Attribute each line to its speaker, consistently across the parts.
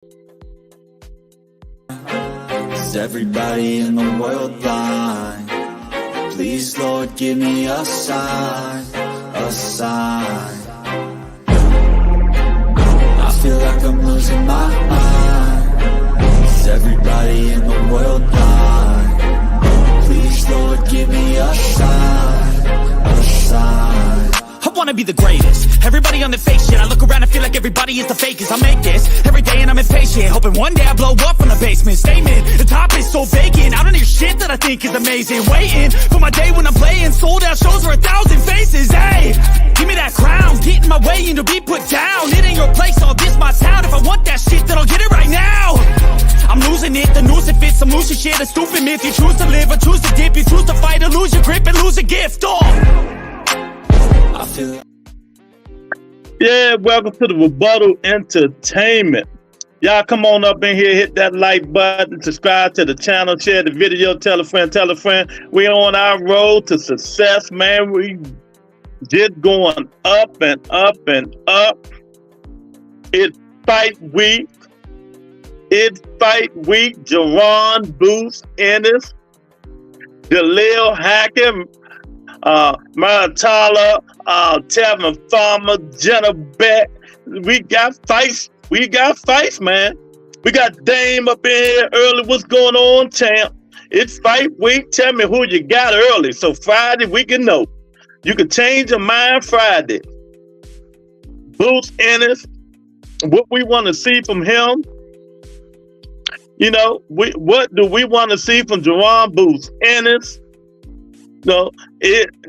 Speaker 1: Is everybody in the world blind? Please, Lord, give me a sign, a sign. I feel like I'm losing my mind. Is everybody in the world blind? Please, Lord, give me a sign, a sign.
Speaker 2: I wanna be the greatest. Everybody on the fake shit. I look around and feel like everybody is the fakest. I make this every day and I'm impatient, hoping one day I blow up from the basement. Statement, the top is so vacant. I don't hear shit that I think is amazing. Waiting for my day when I'm playing sold out shows for 1,000 faces. Hey, give me that crown, get in my way and you'll be put down. It ain't your place, all this my town. If I want that shit, then I'll get it right now. I'm losing it, the noose it fits. I'm losing shit, a stupid myth. You choose to live or choose to dip. You choose to fight or lose your grip and lose a gift.
Speaker 1: I feel.
Speaker 3: Yeah, welcome to the Rebuttal Entertainment. Y'all come on up in here, hit that like button, subscribe to the channel, share the video, tell a friend, tell a friend. We on our road to success, man. We just going up and up and up. It's fight week. It's fight week. Jerron, Boots Ennis, Jaleel Hackett, Maratala, Tevin Farmer, Jenna Beck. We got fights. We got fights, man. We got Dame up in here early. What's going on, champ? It's fight week. Tell me who you got early. So Friday, we can know. You can change your mind Friday. Boots Ennis, what we want to see from him. You know, what do we want to see from Jerron Boots Ennis? No,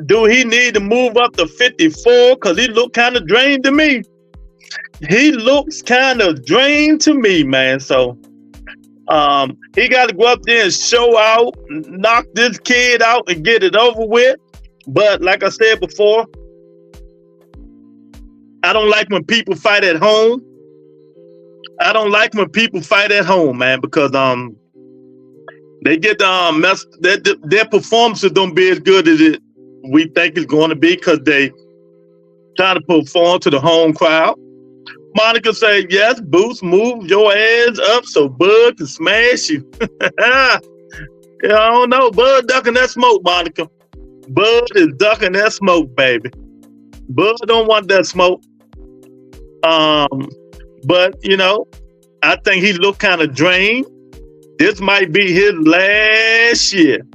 Speaker 3: do he need to move up to 54? Because he look kind of drained to me. He looks kind of drained to me, man. So he got to go up there and show out, knock this kid out and get it over with. But like I said before, I don't like when people fight at home. I don't like when people fight at home, man, because they get messed. Their performances don't be as good as we think it's going to be because they try to perform to the home crowd. Monica said, yes, Boots, move your ass up so Bud can smash you. Yeah, I don't know. Bud ducking that smoke, Monica. Bud is ducking that smoke, baby. Bud don't want that smoke. But, you know, I think he looked kind of drained. This might be his last year.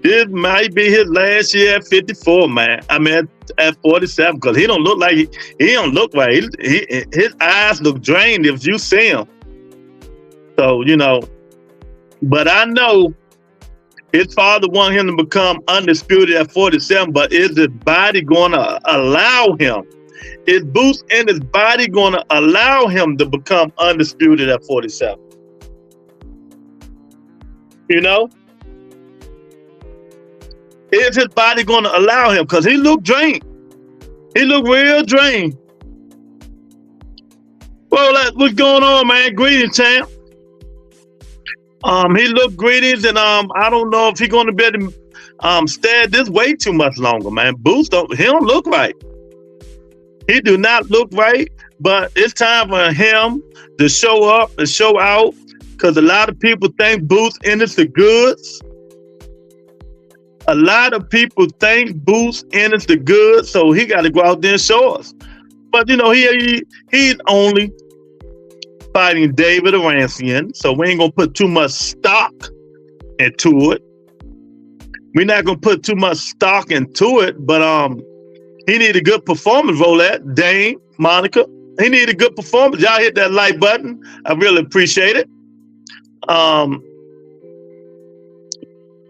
Speaker 3: This might be his last year at 54, man. I mean, at 47, because he don't look like he don't look right. His eyes look drained if you see him. So, you know, but I know his father wanted him to become undisputed at 47, but is his body going to allow him? Is Boots in his body going to allow him to become undisputed at 47? You know? Is his body going to allow him? Because he looked drained. He looked real drained. Well, what's going on, man? Greetings, champ. He looked greetings, and I don't know if he's going to be able to stay at this weight too much longer, man. Boots he don't look right. He do not look right, but it's time for him to show up and show out, because a lot of people think Boots Ennis the goods. A lot of people think Boots Ennis the goods, so he got to go out there and show us. But, you know, he's only fighting David Arancian, so we ain't going to put too much stock into it. We're not going to put too much stock into it, but he need a good performance, Rolette, Dane, Monica. He need a good performance. Y'all hit that like button. I really appreciate it.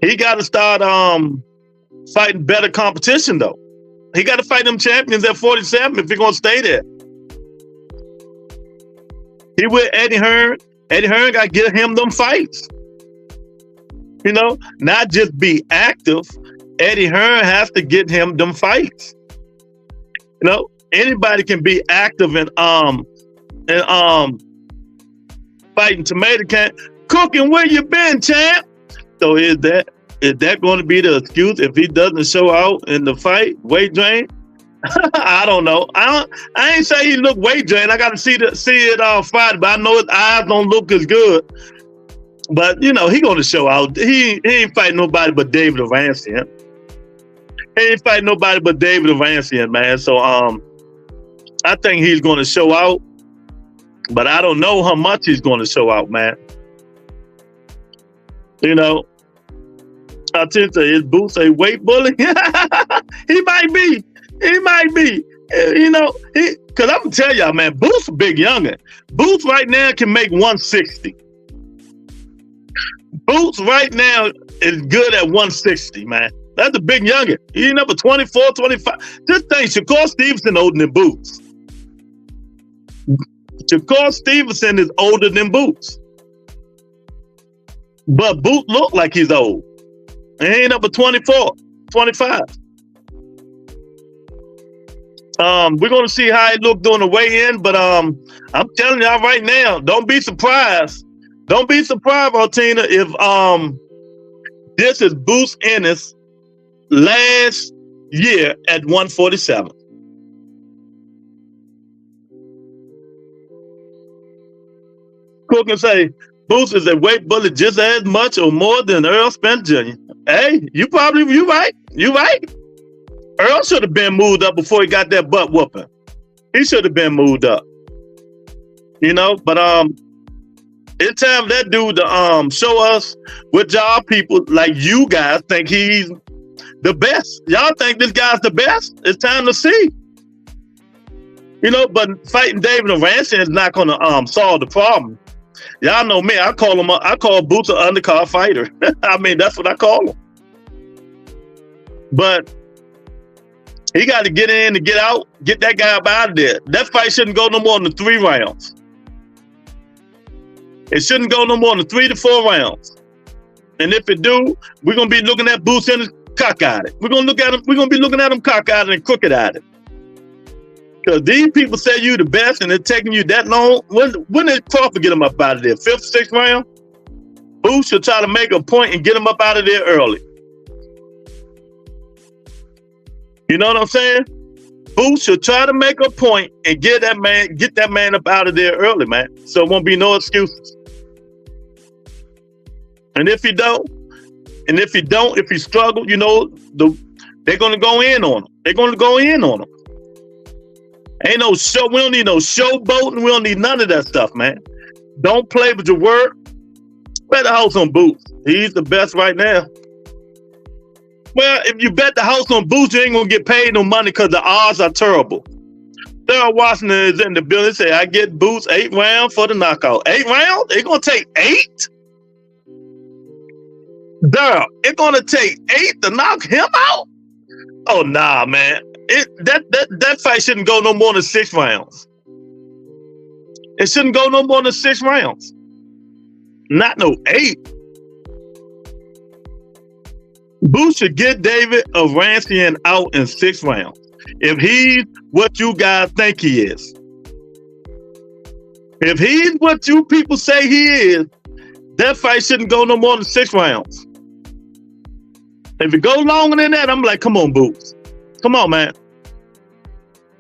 Speaker 3: He got to start fighting better competition, though. He got to fight them champions at 47 if he's going to stay there. He with Eddie Hearn. Eddie Hearn got to get him them fights. You know, not just be active. Eddie Hearn has to get him them fights. You know, anybody can be active and fighting tomato can. Cooking, where you been, champ? So is that going to be the excuse if he doesn't show out in the fight, weight drain? I don't know. I ain't say he look weight drained. I got to see it fight, but I know his eyes don't look as good. But you know he gonna show out. He ain't fighting nobody but David Avancian. He ain't fighting nobody but David Avancian, man. So I think he's gonna show out, but I don't know how much he's gonna show out, man. You know, I tend to his Boots a weight bully. He might be. He might be. You know, because I'm gonna tell y'all, man, Boots a big youngin. Boots right now can make 160. Boots right now is good at 160, man. That's a big youngin. He number 24, 25. Just think, Shakur Stevenson older than Boots. Shakur Stevenson is older than Boots. But Boots look like he's old. And he ain't number 24, 25. We're going to see how it look during the weigh-in, but I'm telling y'all right now, don't be surprised. Don't be surprised, Altina, if this is Boots Ennis last year at 147. Cook and say, Boots is a weight bully just as much or more than Earl Spence Jr. Hey, you right. You right. Earl should have been moved up before he got that butt whooping. He should have been moved up. You know, but it's time for that dude to show us what y'all people like you guys think he's the best. Y'all think this guy's the best? It's time to see. You know, but fighting David Avancian is not gonna solve the problem. Y'all know me. I call Boots an undercard fighter. I mean, that's what I call him. But he got to get in and get out, get that guy up out of there. That fight shouldn't go no more than 3 rounds. It shouldn't go no more than 3 to 4 rounds. And if it do, we're gonna be looking at Boots Ennis cock-eyed. We're gonna be looking at him cock-eyed and crooked-eyed. Because these people say you the best and it's taking you that long. When did Crawford get him up out of there? 5th, 6th round? Boots should try to make a point and get him up out of there early. You know what I'm saying? Boots should try to make a point and get that man up out of there early, man. So it won't be no excuses. And if he struggle, you know, they're gonna go in on him. They're gonna go in on him. Ain't no show. We don't need no showboating. We don't need none of that stuff, man. Don't play with your word. Bet the house on Boots. He's the best right now. Well, if you bet the house on Boots, you ain't gonna get paid no money because the odds are terrible. Daryl Washington is in the building. Say, I get Boots 8 rounds for the knockout. 8 rounds? It's gonna take 8? Daryl, it's gonna take 8 to knock him out? Oh nah, man. That fight shouldn't go no more than 6 rounds. It shouldn't go no more than 6 rounds. Not no 8. Boots should get David Avancian out in 6 rounds. If he's what you guys think he is. If he's what you people say he is, that fight shouldn't go no more than 6 rounds. If it goes longer than that, I'm like, come on, Boots. Come on, man.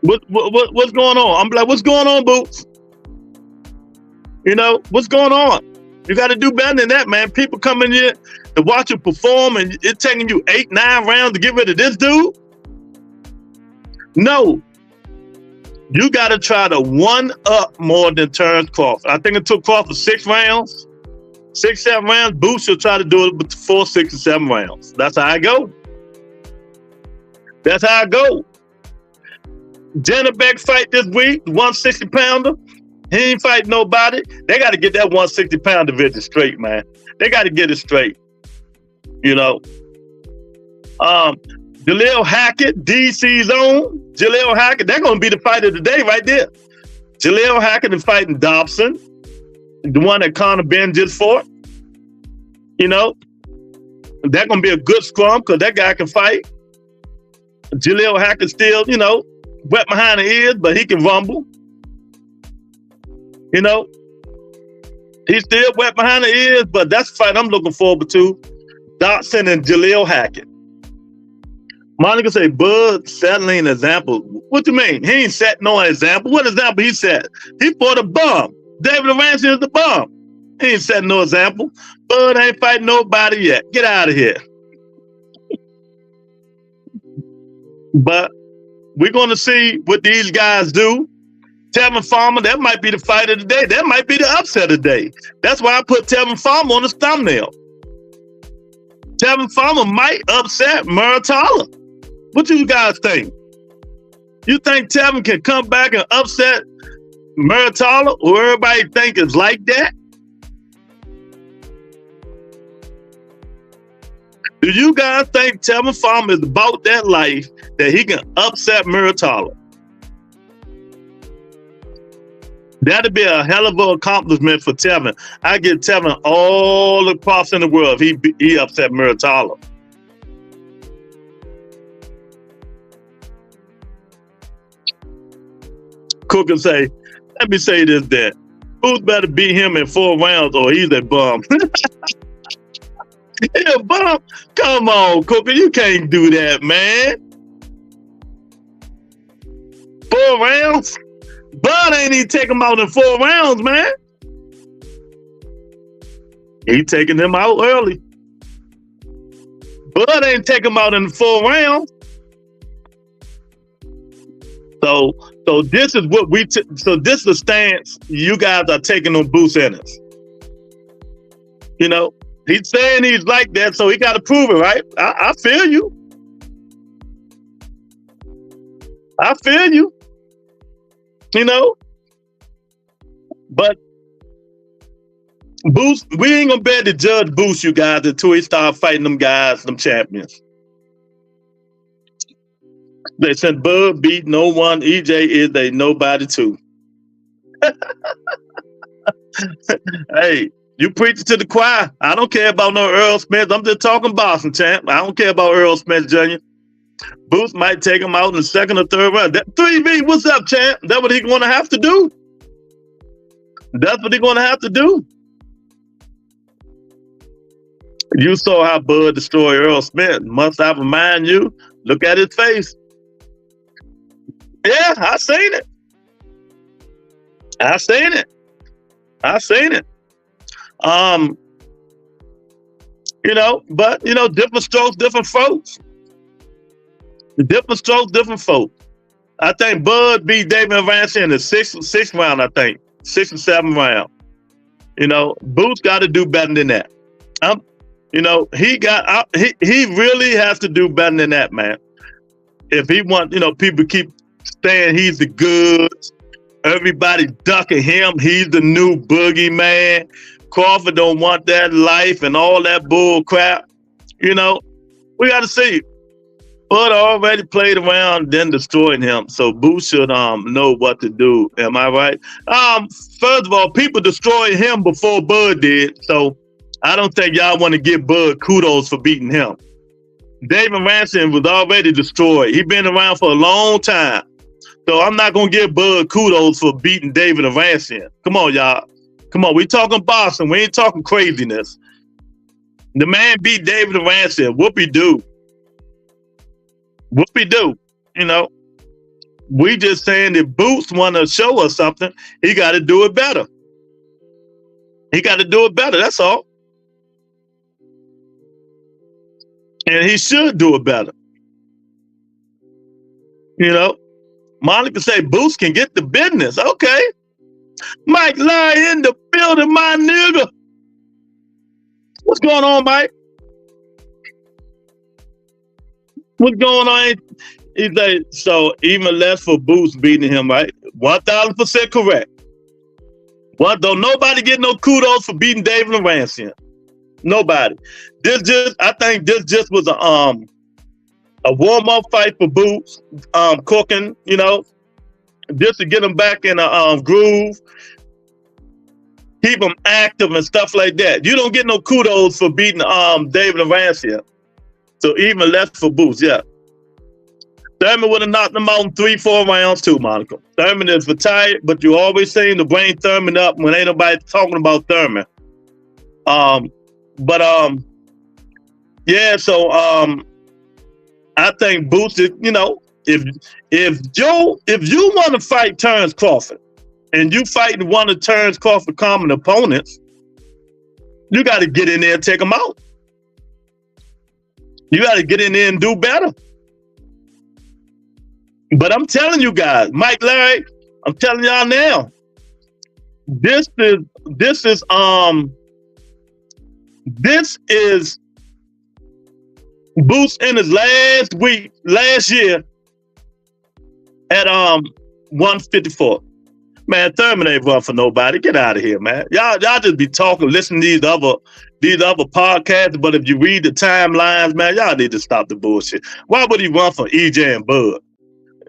Speaker 3: What's going on? I'm like, what's going on, Boots? You know, what's going on? You got to do better than that, man. People coming here to watch you perform and it's taking you 8, 9 rounds to get rid of this dude? No. You got to try to one up more than Terrence Crawford. I think it took Crawford 6 rounds. 6, 7 rounds. Boots will try to do it with 4, 6, and 7 rounds. That's how I go. That's how I go. Jennebeck fight this week, 160-pounder. He ain't fighting nobody. They got to get that 160-pound division straight, man. They got to get it straight. You know. Jaleel Hackett, DC's own. Jaleel Hackett, they're going to be the fight of the day right there. Jaleel Hackett is fighting Dobson, the one that Conor Ben just fought. You know. That's going to be a good scrum because that guy can fight. Jaleel Hackett still, you know, wet behind the ears, but he can rumble. You know, he's still wet behind the ears, but that's the fight I'm looking forward to. Dotson and Jaleel Hackett. Monica say Bud settling an example. What you mean? He ain't set no example. What example he set? He fought a bum. David Ramsey is the bum. He ain't setting no example. Bud ain't fighting nobody yet. Get out of here. But we're going to see what these guys do. Tevin Farmer, that might be the fight of the day. That might be the upset of the day. That's why I put Tevin Farmer on his thumbnail. Tevin Farmer might upset Muratalla. What you guys think? You think Tevin can come back and upset Muratalla, or everybody think it's like that? Do you guys think Tevin Farmer is about that life that he can upset Muratalla? That'd be a hell of an accomplishment for Tevin. I get Tevin all the props in the world if he upset Muratalla. Cook and say, let me say this then. Who's better beat him in 4 rounds or he's a bum? He a bum? Come on, Cooker, you can't do that, man. 4 rounds? Bud ain't even take him out in 4 rounds, man. He taking him out early. Bud ain't take him out in 4 rounds. So this is what so this is the stance you guys are taking on Boots Ennis. You know, he's saying he's like that, so he got to prove it, right? I feel you. I feel you. You know, but Boots, we ain't gonna be able to judge Boots, you guys, until he start fighting them guys, them champions. They said Bud beat no one. EJ is a nobody too. Hey, you preach to the choir. I don't care about no Earl Smith. I'm just talking boxing, champ. I don't care about Earl Smith Jr. Boots might take him out in the 2nd or 3rd round. 3V, what's up, champ? That's what he's going to have to do. That's what he's going to have to do. You saw how Bud destroyed Earl Smith. Must I remind you? Look at his face. Yeah, I seen it. I seen it. I seen it. You know, but you know, different strokes, different folks. Different strokes, different folks. I think Bud beat David Ramsey in the sixth round, I think. 6th and 7th round. You know, Boots got to do better than that. You know, he really has to do better than that, man. If he want, you know, people keep saying he's the goods, everybody ducking him, he's the new boogeyman. Crawford don't want that life and all that bull crap. You know, we got to see. Bud already played around, then destroyed him. So Boots should know what to do. Am I right? First of all, people destroyed him before Bud did. So I don't think y'all want to give Bud kudos for beating him. David Ramsey was already destroyed. He been around for a long time. So I'm not going to give Bud kudos for beating David Ramsey. Come on, y'all. Come on. We talking boxing. We ain't talking craziness. The man beat David Ramsey. Whoopie-doo. Whoopie-doo. You know, we just saying if Boots want to show us something, he got to do it better. He got to do it better. That's all. And he should do it better. You know, Monica say Boots can get the business. Okay. Mike Lie in the building, my nigga. What's going on, Mike? What's going on? He's like, so even less for Boots beating him, right? 1,000% correct. What? Don't nobody get no kudos for beating David Ramsey. Nobody. I think this just was a warm-up fight for Boots, cooking, you know, just to get him back in a groove, keep him active and stuff like that. You don't get no kudos for beating David Ramsey. So even less for Boots, yeah. Thurman would have knocked him out in 3-4 rounds too, Monica. Thurman is retired, but you always seem to bring Thurman up when ain't nobody talking about Thurman. Yeah, so I think Boots is, if you want to fight Terrence Crawford and you fighting one of Terrence Crawford's common opponents, you got to get in there and take them out. You got to get in there and do better. But I'm telling you guys, Mike Larry, I'm telling y'all now, this is Boots Ennis last year at 154. Man, Thurman ain't run for nobody. Get out of here, man. Y'all just be talking, listening to these other podcasts, but if you read the timelines, man, y'all need to stop the bullshit. Why would he run for EJ and Bud?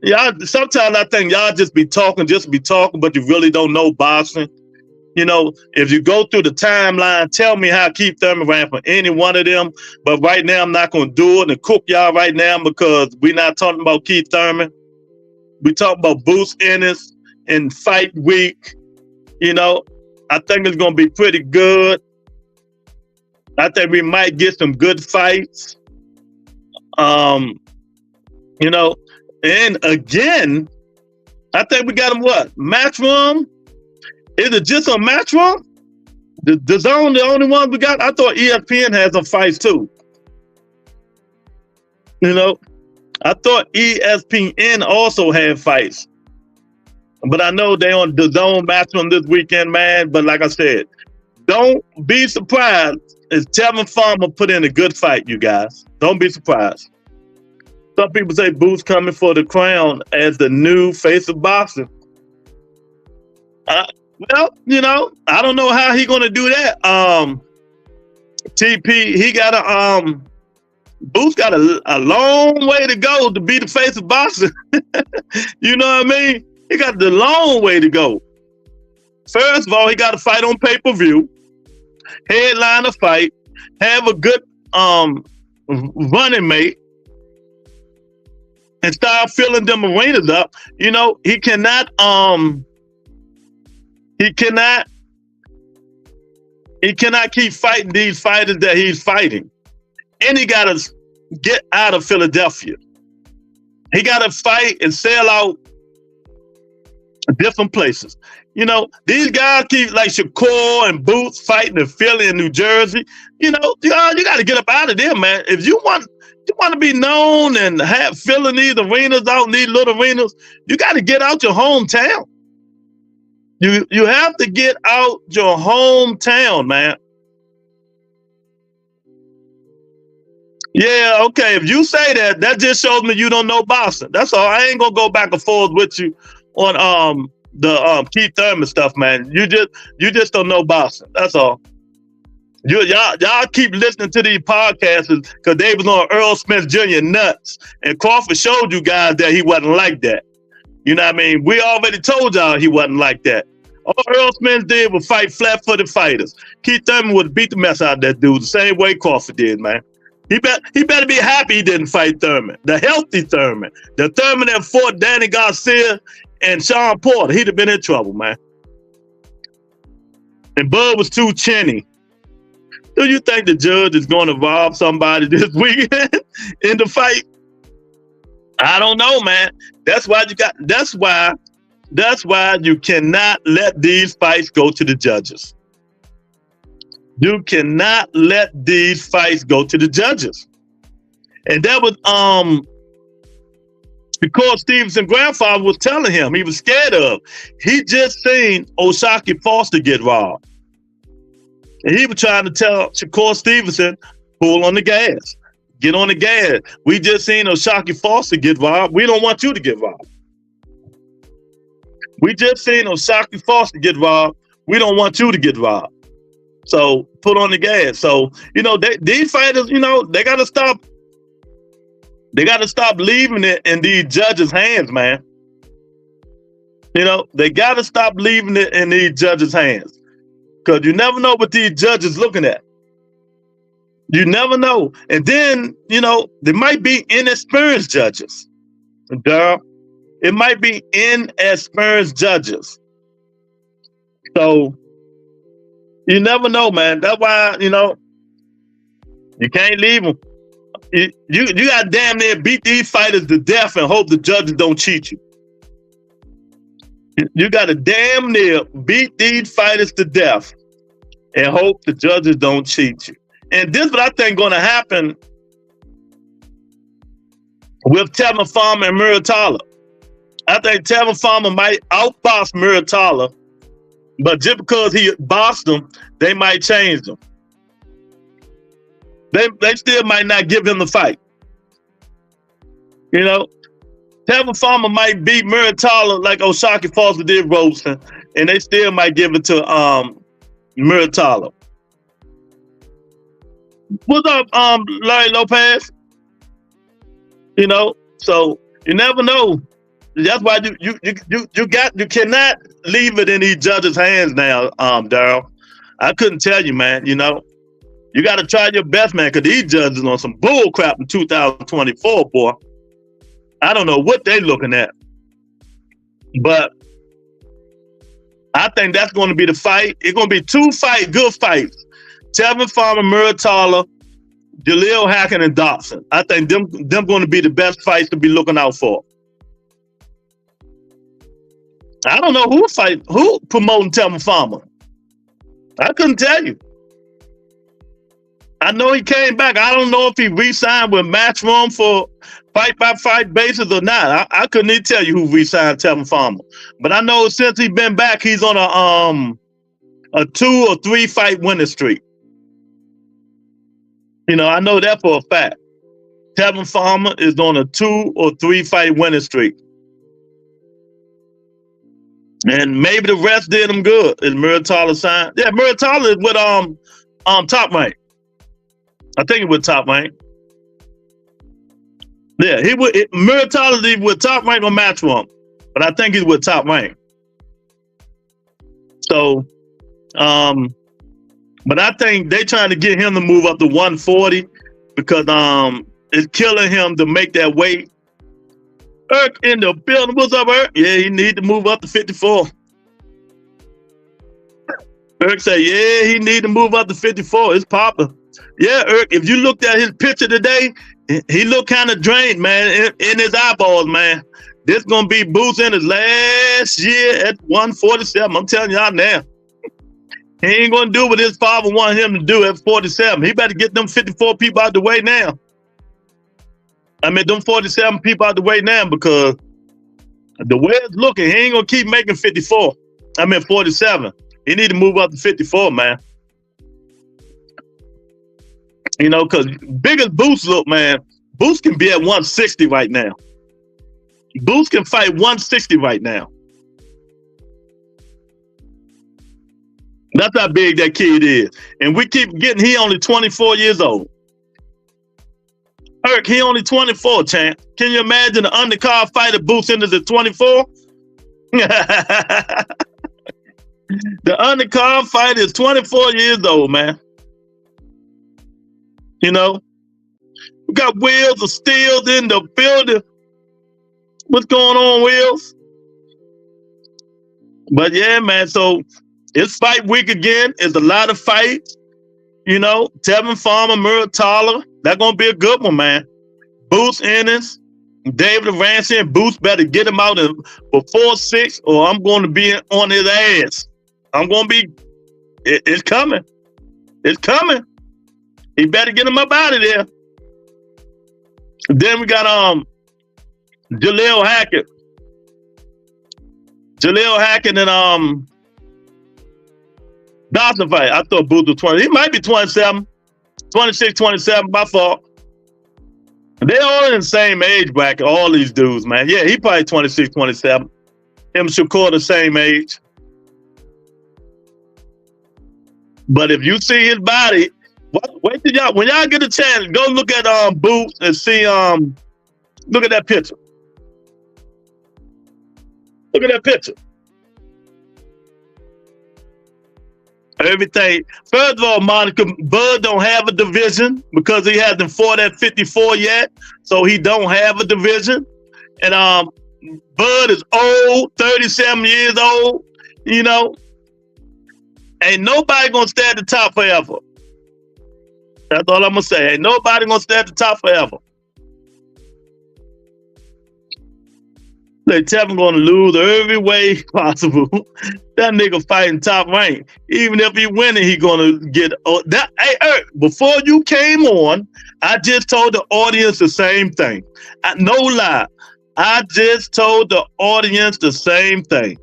Speaker 3: Y'all, sometimes I think y'all just be talking, but you really don't know boxing. If you go through the timeline, tell me how Keith Thurman ran for any one of them. But right now, I'm not going to do it and cook y'all right now because we're not talking about Keith Thurman. We talking about Boots Ennis in fight week. I think it's going to be pretty good. I think we might get some good fights. And again, I think we got him Matchroom? Is it just on Matchroom? The Zone the only one we got? I thought ESPN has some fights too. I thought ESPN also had fights. But I know they on the Zone Matchroom this weekend, man. But like I said, don't be surprised if Tevin Farmer put in a good fight, you guys. Don't be surprised. Some people say Boots coming for the crown as the new face of boxing. Well, I don't know how he gonna do that. TP, he got Boots got a long way to go to be the face of boxing. You know what I mean? He got the long way to go. First of all, he got to fight on pay-per-view, headline a fight, have a good running mate, and start filling them arenas up. He cannot keep fighting these fighters that he's fighting. And he got to get out of Philadelphia. He got to fight and sell out different places. These guys keep like Shakur and Boots fighting in Philly and New Jersey. You got to get up out of there, man. If you want to be known and have filling these arenas out, these little arenas, you got to get out your hometown. You have to get out your hometown, man. Yeah, okay. If you say that just shows me you don't know boxing. That's all. I ain't gonna go back and forth with you on the Keith Thurman stuff, man. You just don't know boxing. That's all. Y'all keep listening to these podcasts because they was on Earl Smith Jr. nuts, and Crawford showed you guys that he wasn't like that. You know what I mean? We already told y'all he wasn't like that. All Earl Smith did was fight flat-footed fighters. Keith Thurman would beat the mess out of that dude the same way Crawford did, man. He better be happy he didn't fight Thurman. The healthy Thurman. The Thurman that fought Danny Garcia and Sean Porter. He'd have been in trouble, man. And Bud was too chinny. Do you think the judge is going to rob somebody this weekend in the fight? I don't know, man. That's why you cannot let these fights go to the judges. You cannot let these fights go to the judges. And that was because Stevenson's grandfather was telling him he was scared of. He just seen O'Shaquie Foster get robbed. And he was trying to tell Shakur Stevenson, pull on the gas. Get on the gas. We just seen O'Shaquie Foster get robbed. We don't want you to get robbed. We just seen O'Shaquie Foster get robbed. We don't want you to get robbed. So put on the gas. So, these fighters, they got to stop. They got to stop leaving it in these judges' hands, man. They got to stop leaving it in these judges' hands. Because you never know what these judges looking at. You never know. And then, there might be inexperienced judges. It might be inexperienced judges. So, you never know, man. That's why, you can't leave them. You got to damn near beat these fighters to death and hope the judges don't cheat you. You got to damn near beat these fighters to death and hope the judges don't cheat you. And this is what I think going to happen with Tevin Farmer and Muratalla. I think Tevin Farmer might outbox Muratalla, but just because he boxed him, they might change him. They still might not give him the fight. You know, Tevin Farmer might beat Muratalla like O'Shaquie Foster did Roberson, and they still might give it to Muratalla. What's up, Larry Lopez? You know, so you never know. That's why you cannot leave it in these judges' hands now, Daryl. I couldn't tell you, man. You know, you got to try your best, man, because these judges on some bull crap in 2024, boy. I don't know what they're looking at, but I think that's going to be the fight. It's going to be two good fights. Tevin Farmer, Muratalla, Jaleel Hackett, and Dobson. I think them going to be the best fights to be looking out for. I don't know who promoting Tevin Farmer. I couldn't tell you. I know he came back. I don't know if he re-signed with Matchroom for fight-by-fight basis or not. I couldn't even tell you who re-signed Tevin Farmer. But I know since he's been back, he's on a 2 or 3 fight winning streak. You know, I know that for a fact. Tevin Farmer is on a 2 or 3 fight winning streak. And maybe the rest did him good. Is Muratalla signed? Yeah, Muratalla is with Top Rank. I think he with Top Rank. Yeah, Muratalla is with Top Rank or Matchroom, but I think he's with Top Rank. So, but I think they trying to get him to move up to 140 because it's killing him to make that weight. Irk in the building. What's up, Irk? Yeah, he need to move up to 54. Irk said, yeah, he need to move up to 54. It's popping. Yeah, Irk, if you looked at his picture today, he looked kind of drained, man, in his eyeballs, man. This going to be Boots Ennis last year at 147. I'm telling y'all now. He ain't going to do what his father wanted him to do at 47. He better get them 54 people out the way now. I mean, them 47 people out the way now because the way it's looking, he ain't going to keep making 54. I mean, 47. He need to move up to 54, man. You know, because big as Boots look, man, Boots can be at 160 right now. Boots can fight 160 right now. That's how big that kid is. And we keep getting, he only 24 years old. Irk, he only 24, champ. Can you imagine the undercard fighter Boots Ennis at 24? The undercard fighter is 24 years old, man. You know, we got Wheels of Steel in the building. What's going on, Wheels? But yeah, man, so it's fight week again. It's a lot of fights. You know, Tevin Farmer, Muratalla. That's going to be a good one, man. Boots Ennis, David Ramsey, and Boots better get him out before 6 or I'm going to be on his ass. I'm going to be, it's coming. It's coming. He better get him up out of there. Then we got Jaleel Hackett. Jaleel Hackett and Dobson fight. I thought Boots was 20. He might be 27, 26, 27, my fault. They all in the same age bracket, all these dudes, man. Yeah, he probably 26, 27. Him and Shakur the same age. But if you see his body, wait till y'all, when y'all get a chance, go look at Boots and see look at that picture. Look at that picture. Everything. First of all, Monica, Bud don't have a division because he hasn't fought at 54 yet, so he don't have a division. And Bud is old, 37 years old. You know, ain't nobody gonna stay at the top forever. That's all I'm gonna say. Ain't nobody gonna stay at the top forever. They tell him gonna lose every way possible. That nigga fighting top rank. Even if he winning, he gonna get that. Hey, Eric, before you came on, I just told the audience the same thing. No lie. I just told the audience the same thing.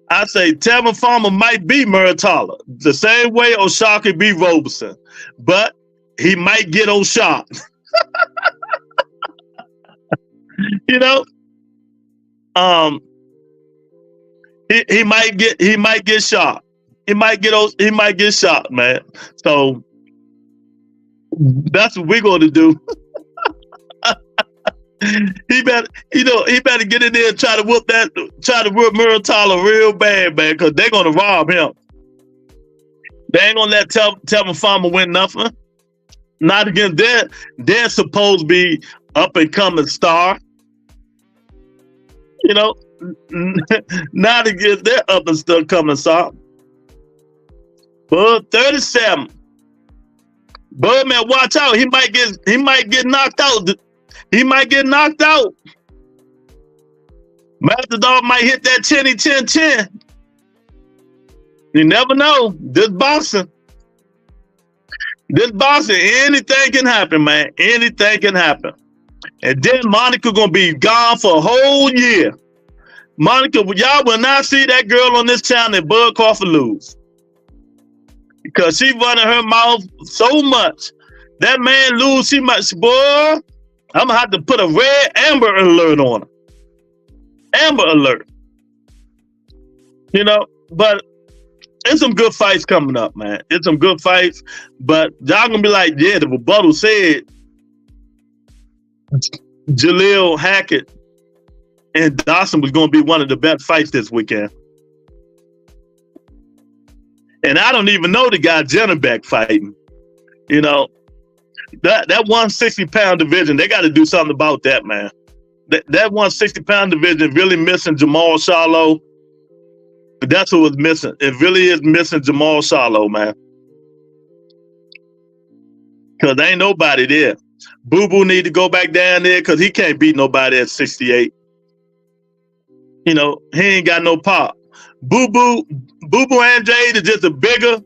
Speaker 3: I say Tevin Farmer might be Muratalla, the same way O'Shaquie be Roberson, but he might get O'Shaquie. You know, he might get shot. He might get shot, man. So that's what we're going to do. He better get in there and try to whoop Muratalla real bad, man, because they're gonna rob him. They ain't gonna let Tevin Farmer win nothing. Not against they're supposed to be up and coming star. You know, not against their up and still coming star. Bud 37. Bud, man, watch out. He might get knocked out. He might get knocked out. Matador might hit that chin. You never know. This boxing, anything can happen, man. Anything can happen. And then Monica gonna be gone for a whole year. Monica, y'all will not see that girl on this channel and Bud Crawford lose. Because she running her mouth so much. That man lose too much, boy. I'm gonna have to put a red Amber Alert on him. Amber Alert. You know, but it's some good fights coming up, man. It's some good fights, but y'all gonna be like, yeah, the rebuttal said Jaleel Hackett and Dawson was gonna be one of the best fights this weekend. And I don't even know the guy Jennerbeck fighting. You know, that 160-pound division, they got to do something about that, man. That 160-pound division really missing Jamal Charlo. That's what was missing. It really is missing Jamal Charlo, man. Because there ain't nobody there. Boo Boo need to go back down there because he can't beat nobody at 68. You know, he ain't got no pop. Boo Boo and Jade is just a bigger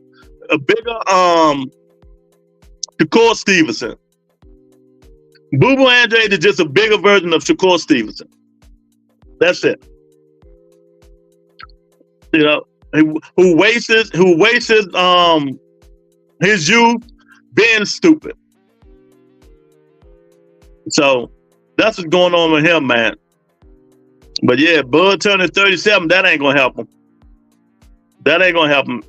Speaker 3: Shakur Stevenson. Boo Boo and Jade is just a bigger version of Shakur Stevenson. That's it. You know, who wastes his youth being stupid. So that's what's going on with him, man. But yeah, Bud turning 37, that ain't gonna help him. That ain't gonna help him.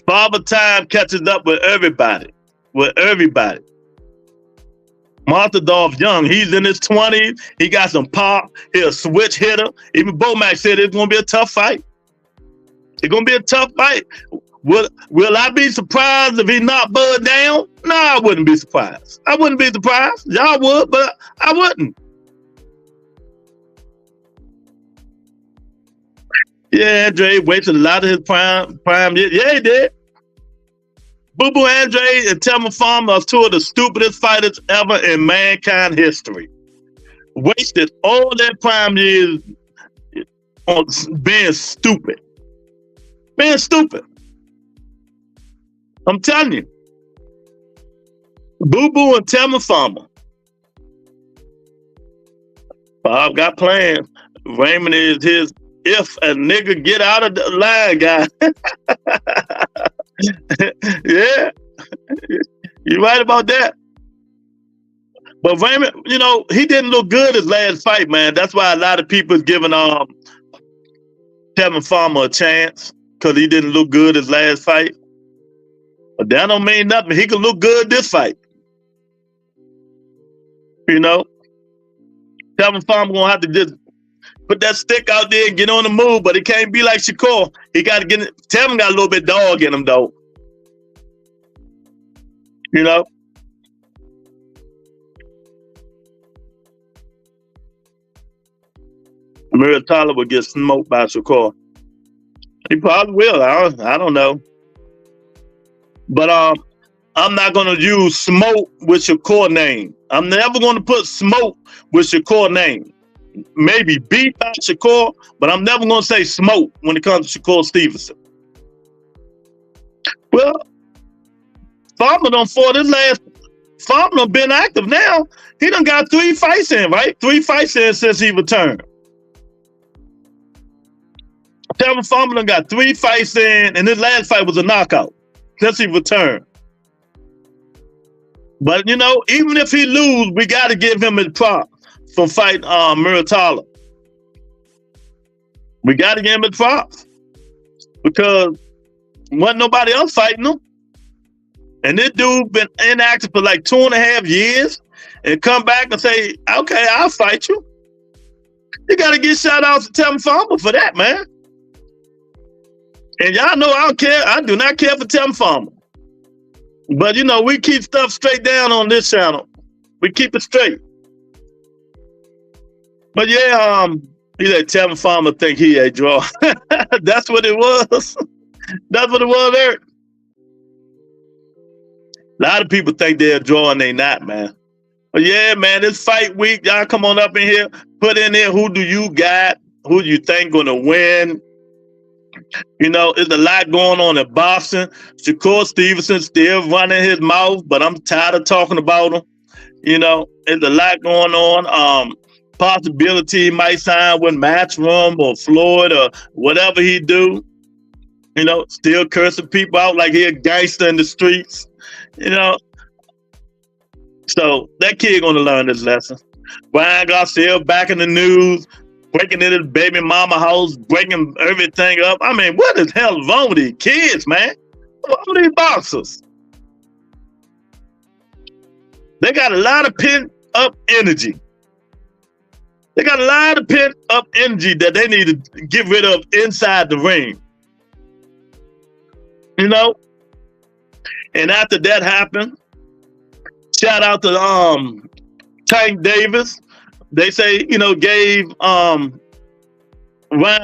Speaker 3: Father Time catches up with everybody. Martha Dolph Young, he's in his 20s. He got some pop. He'll switch hitter. Even Bomac said it's gonna be a tough fight. It's gonna be a tough fight. Will I be surprised if he knocked Bud down? No, I wouldn't be surprised. I wouldn't be surprised. Y'all would, but I wouldn't. Yeah, Andre wasted a lot of his prime. Yeah, he did. Boo Boo Andre and Tevin Farmer are two of the stupidest fighters ever in mankind history. Wasted all their prime years on being stupid. Being stupid. I'm telling you. Boo Boo and Tevin Farmer. Bob got plans. Raymond is his if a nigga get out of the line, guy. Yeah. You're right about that. But Raymond, you know, he didn't look good his last fight, man. That's why a lot of people is giving Tevin Farmer a chance, because he didn't look good his last fight. But that don't mean nothing. He could look good this fight. You know? Tevin Farmer gonna have to just put that stick out there and get on the move, but it can't be like Shakur. He got to get it. Tevin got a little bit dog in him, though. You know? Muratalla will get smoked by Shakur. He probably will. I don't know. But I'm not going to use Smoke with your core name. I'm never going to put Smoke with your core name. Maybe beat by Shakur, but I'm never going to say Smoke when it comes to Shakur Stevenson. Well, Farmer done fought his last. Farmer done been active now. He done got 3 fights in, right? 3 fights in since he returned. Tevin Farmer done got 3 fights in, and his last fight was a knockout since he returned. But, you know, even if he lose, we got to give him his prop for fighting Muratalla. We got to give him his props because wasn't nobody else fighting him. And this dude been inactive for like 2.5 years and come back and say, okay, I'll fight you. You got to give shout outs to Tevin Farmer for that, man. And y'all know I don't care. I do not care for Tevin Farmer. But, you know, we keep stuff straight down on this channel. We keep it straight. But yeah, he let Tevin Farmer think he a draw. That's what it was. That's what it was, Eric. A lot of people think they're a draw and they not, man. But yeah, man, this fight week, y'all come on up in here, put in there who do you got, who do you think gonna win. You know, there's a lot going on in boxing. Shakur Stevenson still running his mouth, but I'm tired of talking about him. You know, there's a lot going on. Possibility he might sign with Matchroom or Floyd or whatever he do. You know, still cursing people out like he a gangster in the streets. You know, so that kid gonna learn this lesson. Ryan Garcia back in the news, breaking into his baby mama house, breaking everything up. I mean, what the hell is wrong with these kids, man? What's wrong with these boxers? They got a lot of pent up energy. They got a lot of pent up energy that they need to get rid of inside the ring. You know? And after that happened, shout out to Tank Davis. They say, you know, gave Ryan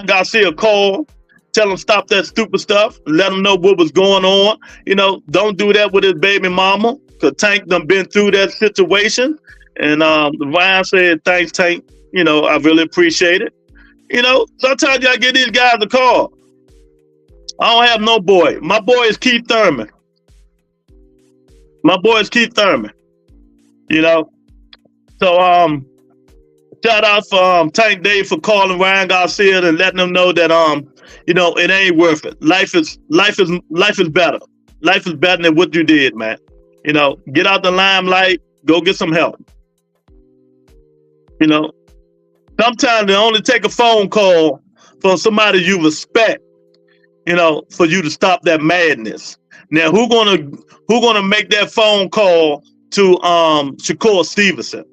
Speaker 3: Garcia a call, tell him stop that stupid stuff, let him know what was going on. You know, don't do that with his baby mama, because Tank done been through that situation. And Ryan said, thanks, Tank. You know, I really appreciate it. You know, sometimes y'all give these guys a call. I don't have no boy. My boy is Keith Thurman. My boy is Keith Thurman. You know, so shout out for Tank Dave for calling Ryan Garcia and letting him know that you know, it ain't worth it. Life is better. Life is better than what you did, man. You know, get out the limelight, go get some help. You know, sometimes it only take a phone call from somebody you respect, you know, for you to stop that madness. Now, who gonna make that phone call to Shakur Stevenson?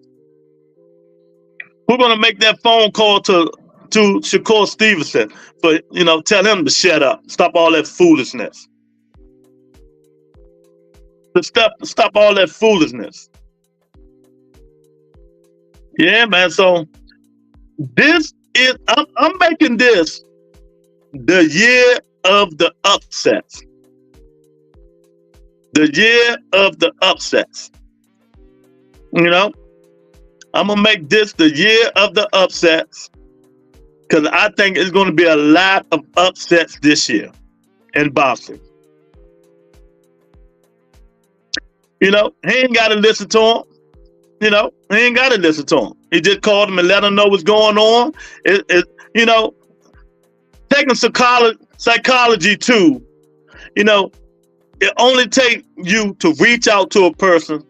Speaker 3: Who gonna make that phone call to Shakur Stevenson for, you know, tell him to shut up, stop all that foolishness, stop all that foolishness. Yeah, man. So this is I'm making this the year of the upsets. The year of the upsets. You know, I'm gonna make this the year of the upsets because I think it's gonna be a lot of upsets this year in boxing. You know, he ain't gotta listen to him. You know, he ain't gotta listen to him. He just called him and let him know what's going on. You know, taking psychology too, you know, it only takes you to reach out to a person,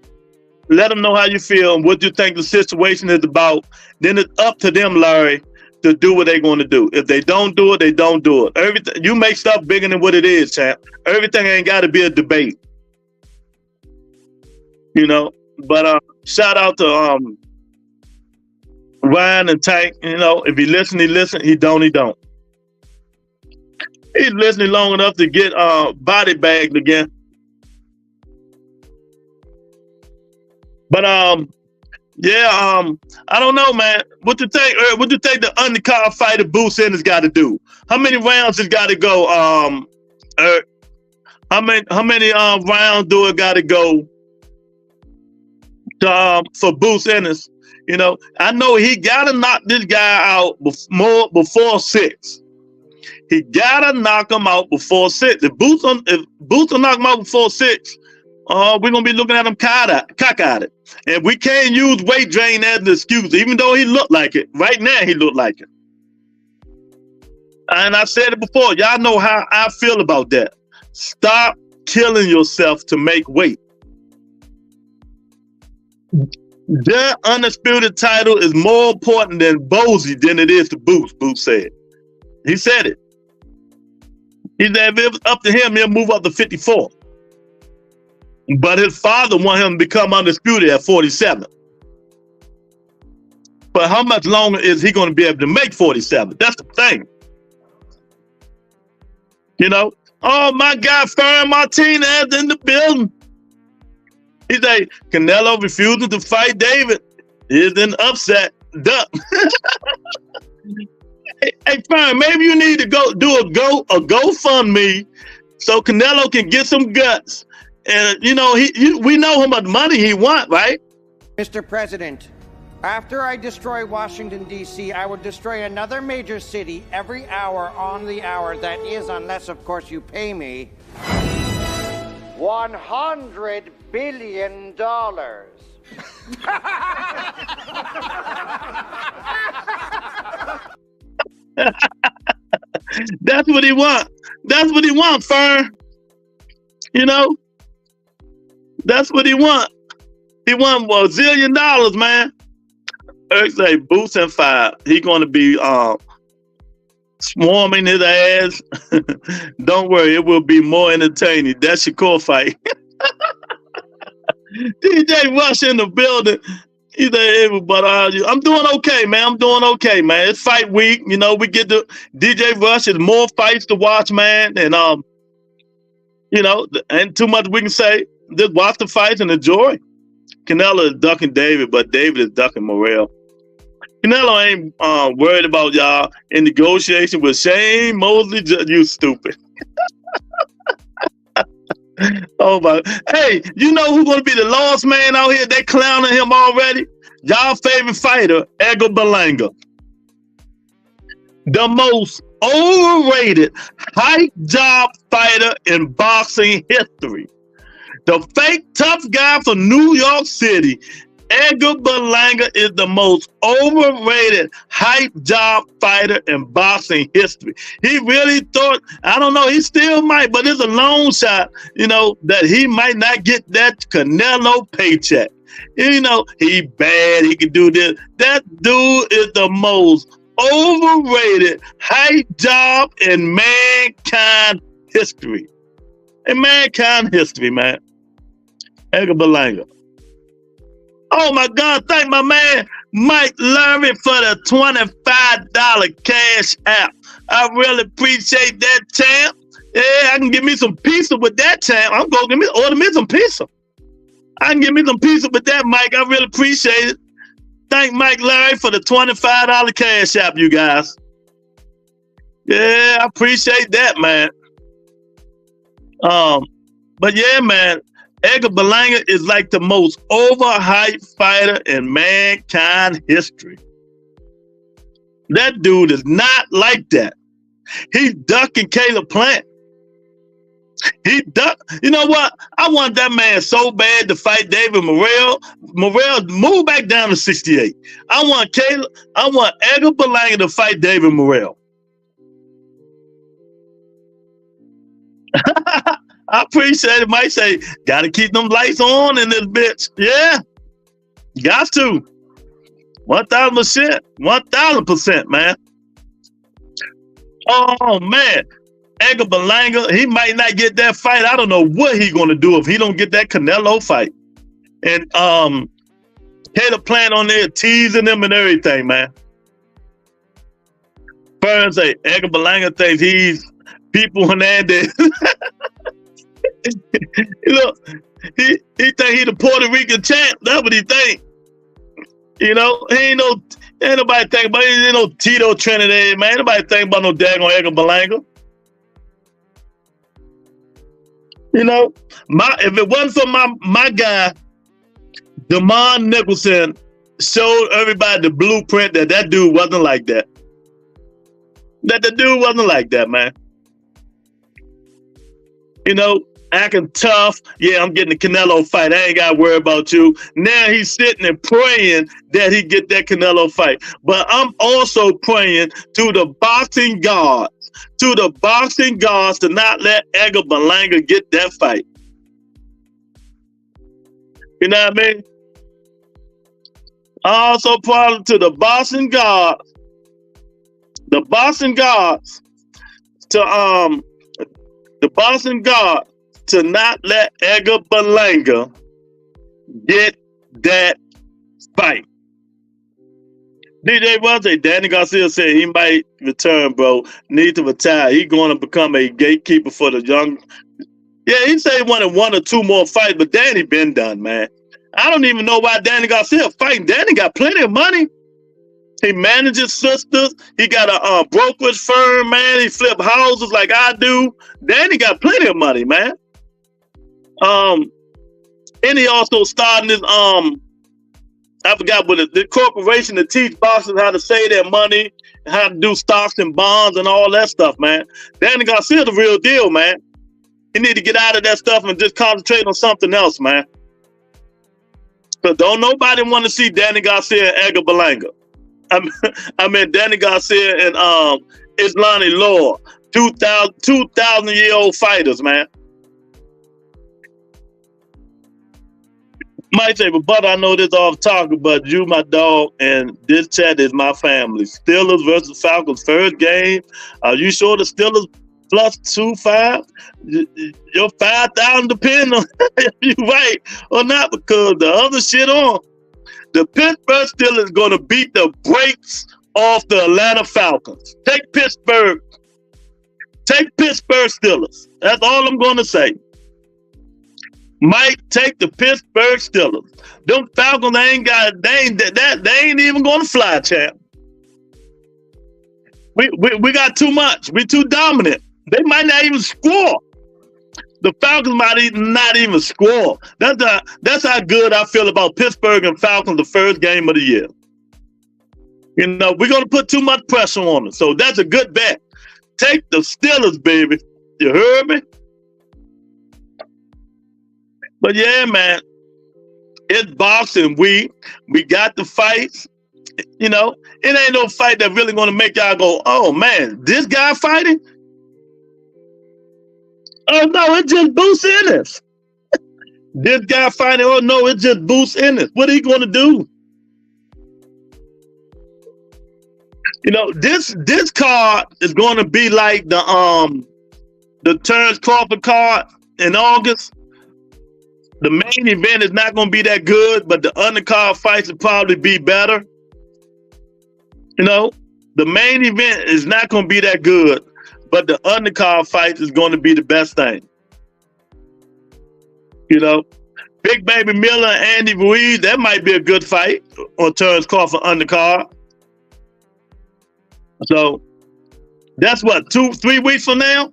Speaker 3: let them know how you feel and what you think the situation is about. Then it's up to them, Larry, to do what they're going to do. If they don't do it, they don't do it. Everything you make stuff bigger than what it is, champ. Everything ain't got to be a debate. You know, but shout out to Ryan and Tank. You know, if he listen, he listen. He don't, he don't. He's listening long enough to get body bagged again. But yeah, I don't know, man. What you think? What you think the undercard fighter Boots Ennis got to do? How many rounds has got to go? How many rounds do it got to go for Boots Ennis? You know, I know he gotta knock this guy out before 6. He gotta knock him out before 6. If Boots will knock him out before 6, we're gonna be looking at him cockeyed. And we can't use weight drain as an excuse, even though he looked like it. Right now, he looked like it. And I said it before. Y'all know how I feel about that. Stop killing yourself to make weight. Their undisputed title is more important than Bozy than it is to Boots, Boots said. He said it. He said if it was up to him, he'll move up to 54. But his father wanted him to become undisputed at 47. But how much longer is he going to be able to make 47? That's the thing. You know? Oh, my guy, Fern Martinez in the building. He said, Canelo refusing to fight David is an upset. Duck. Hey, Fern, maybe you need to go do a GoFundMe so Canelo can get some guts. And, you know, we know how much money he wants, right?
Speaker 4: Mr. President, after I destroy Washington, D.C., I would destroy another major city every hour on the hour. That is, unless, of course, you pay me $100 billion.
Speaker 3: That's what he wants. That's what he wants, Fern. You know? That's what he wants. He wants $1 zillion, man. Eric say Boots and 5. He going to be swarming his ass. Don't worry, it will be more entertaining. That's your core fight. DJ Rush in the building. He said, hey, but I'm doing okay, man. I'm doing okay, man. It's fight week. You know, we get the DJ Rush. There's more fights to watch, man. And, you know, ain't too much we can say. Just watch the fights and enjoy. Canelo is ducking David, but David is ducking Morrell. Canelo ain't worried about y'all in negotiation with Shane Mosley. You stupid. Oh my! Hey, you know who's gonna be the lost man out here? They clowning him already. Y'all favorite fighter, Edgar Berlanga, the most overrated hype job fighter in boxing history. The fake tough guy from New York City, Edgar Berlanga, is the most overrated hype job fighter in boxing history. He really thought, I don't know, he still might, but it's a long shot, you know, that he might not get that Canelo paycheck. You know, he bad, he can do this. That dude is the most overrated hype job in mankind history. In mankind history, man. Edgar Berlanga. Oh my God, thank my man Mike Larry for the $25 cash app. I really appreciate that, champ. Yeah, I can get me some pizza with that, champ. I'm going to order me some pizza. I can get me some pizza with that, Mike. I really appreciate it. Thank Mike Larry for the $25 cash app, you guys. Yeah, I appreciate that, man. But yeah, man, Edgar Berlanga is like the most overhyped fighter in mankind history. That dude is not like that. He's ducking Caleb Plant. He ducked. You know what? I want that man so bad to fight David Morrell. Morrell, move back down to 68. I want Edgar Berlanga to fight David Morrell. I appreciate it. Might say, gotta keep them lights on in this bitch. Yeah, got to. 1,000%. 1,000%, man. Oh, man. Edgar Berlanga, he might not get that fight. I don't know what he's going to do if he don't get that Canelo fight. And Caleb Plant on there teasing him and everything, man. Burns say, Edgar Berlanga thinks he's People Hernandez. Look, he think he the Puerto Rican champ. That's what he think. You know, ain't nobody think about it. Ain't no Tito Trinidad, man. Ain't nobody think about no daggone Edgar Berlanga. You know, if it wasn't for my guy, Demond Nicholson, showed everybody the blueprint that dude wasn't like that. That the dude wasn't like that, man. You know, acting tough. Yeah, I'm getting the Canelo fight. I ain't got to worry about you. Now he's sitting and praying that he get that Canelo fight. But I'm also praying to the boxing gods, to not let Edgar Berlanga get that fight. You know what I mean? I also pray to the boxing gods to not let Edgar Berlanga get that fight. DJ Wednesday, Danny Garcia said he might return, bro. Need to retire. He going to become a gatekeeper for the young. Yeah, he said he wanted 1 or 2 more fights, but Danny been done, man. I don't even know why Danny Garcia fighting. Danny got plenty of money. He manages sisters. He got a brokerage firm, man. He flip houses like I do. Danny got plenty of money, man. And he also started his I forgot what the corporation that teach boxers how to save their money, how to do stocks and bonds and all that stuff, man. Danny Garcia the real deal, man. He need to get out of that stuff and just concentrate on something else, man. But don't nobody want to see Danny Garcia and Edgar Berlanga. I mean Danny Garcia and Islani Law, 2,000-year-old fighters, man. Might say, but I know this off talking, but you, my dog, and this chat is my family. Steelers versus Falcons, first game. Are you sure the Steelers plus 2-5? Your 5,000 depends on if you right or not, because the other shit on. The Pittsburgh Steelers going to beat the brakes off the Atlanta Falcons. Take Pittsburgh Steelers. That's all I'm going to say. Might take the Pittsburgh Steelers. Them Falcons, they ain't even going to fly, champ. We got too much. We too dominant. They might not even score. The Falcons might not even score. That's how good I feel about Pittsburgh and Falcons the first game of the year. You know, we're going to put too much pressure on them. So that's a good bet. Take the Steelers, baby. You heard me? But yeah, man, it's boxing. We got the fights. You know, it ain't no fight that really going to make y'all go, oh, man, this guy fighting? Oh, no, it's just Boots Ennis. This guy fighting, oh, no, it's just Boots Ennis. What are he going to do? You know, this card is going to be like the Terrence Crawford card in August. The main event is not going to be that good, but the undercard fights will probably be better. You know, the main event is not going to be that good, but the undercard fight is going to be the best thing. You know, Big Baby Miller and Andy Ruiz, that might be a good fight on Terrence Crawford undercard. So that's what, 2-3 weeks from now?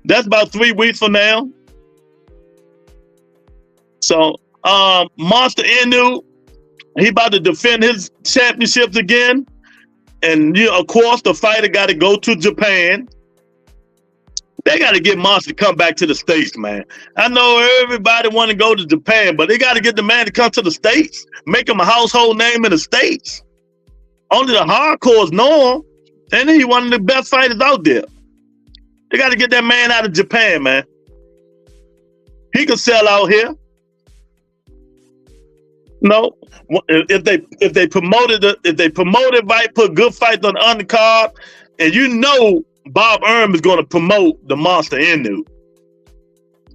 Speaker 3: That's about 3 weeks from now. So Monster Inu, he about to defend his championships again. And of course the fighter got to go to Japan. They got to get Monster to come back to the States, man. I know everybody want to go to Japan, but they got to get the man to come to the States. Make him a household name in the States. Only the hardcores know him. And he's one of the best fighters out there. They got to get that man out of Japan, man. He can sell out here. No, if they promoted right, put good fights on the undercard, and you know Bob Erm is going to promote the Monster Inu.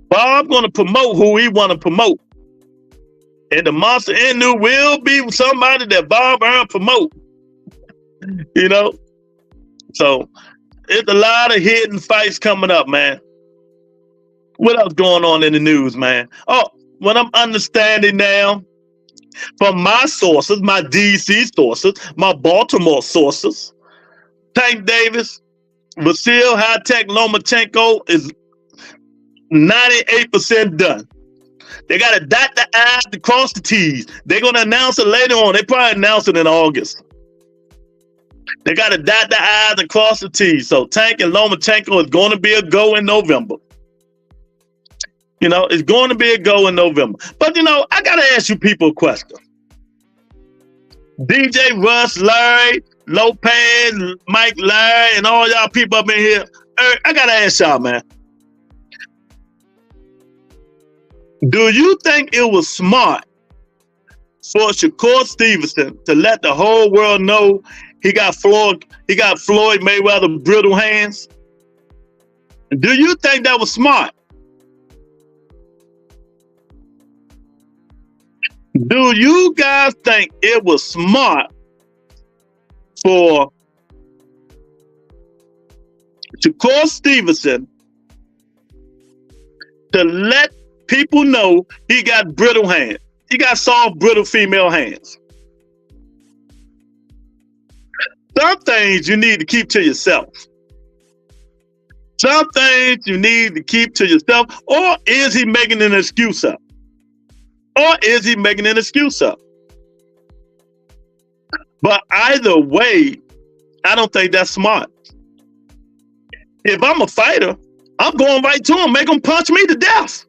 Speaker 3: Bob going to promote who he want to promote, and the Monster Inu will be somebody that Bob Erm promote. You know, so it's a lot of hidden fights coming up, man. What else going on in the news, man? Oh, what I'm understanding now, from my sources, my DC sources, my Baltimore sources, Tank Davis, Vasil High-Tech Lomachenko 98% done. They got to dot the I's to cross the T's. They're going to announce it later on. They probably announce it in August. They got to dot the I's and cross the T's. So Tank and Lomachenko is going to be a go in November. You know, it's going to be a go in November. But, you know, I got to ask you people a question. DJ, Russ, Larry, Lopez, Mike, Larry, and all y'all people up in here. I got to ask y'all, man. Do you think it was smart for Shakur Stevenson to let the whole world know he got Floyd Mayweather brittle hands? Do you think that was smart? Do you guys think it was smart for Shakur Stevenson to let people know he got brittle hands? He got soft, brittle female hands. Some things you need to keep to yourself. Some things you need to keep to yourself. Or is he making an excuse up? But either way, I don't think that's smart. If I'm a fighter, I'm going right to him, make him punch me to death.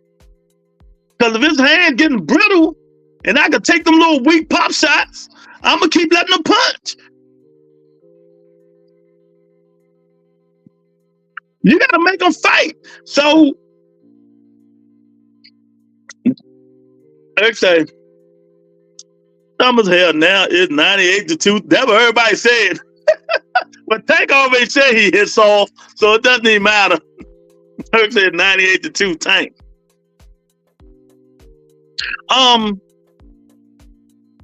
Speaker 3: Because if his hand getting brittle and I can take them little weak pop shots, I'm going to keep letting him punch. You got to make them fight. So, okay, numbers here now is 98-2. That's what everybody said. But Tank already said he hit soft, so it doesn't even matter. Herc said 98-2 Tank.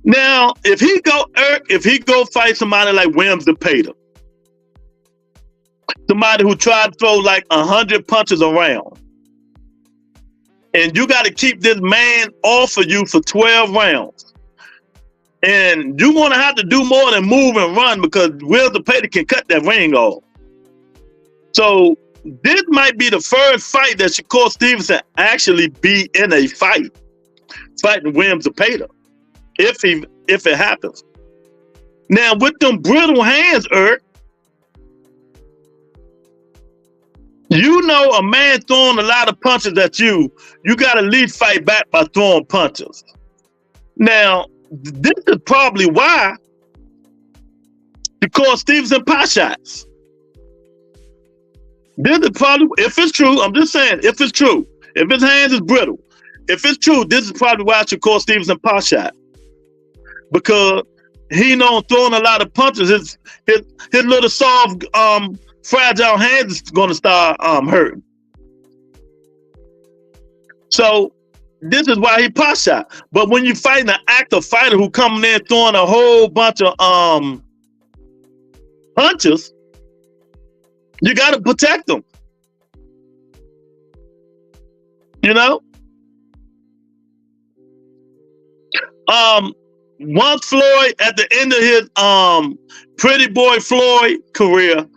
Speaker 3: Now if he go fight somebody like Williams DePater, somebody who tried to throw like 100 punches around, and you got to keep this man off of you for 12 rounds, and you're going to have to do more than move and run because Will DePater can cut that ring off. So this might be the first fight that Shakur Stevenson actually be in a fight, fighting Williams DePater, if it happens. Now with them brittle hands, Eric, you know a man throwing a lot of punches at you, you got to at least fight back by throwing punches. Now, this is probably why Shakur Stevenson pot shots. This is probably, if it's true, I'm just saying, if it's true, if his hands is brittle, if it's true, this is probably why Shakur Stevenson pot shot. Because he known throwing a lot of punches, his little soft, fragile hands is going to start hurting. So this is why he pot shot. But when you fighting an active fighter who coming in throwing a whole bunch of punches, you got to protect them. You know? Once Floyd, at the end of his Pretty Boy Floyd career,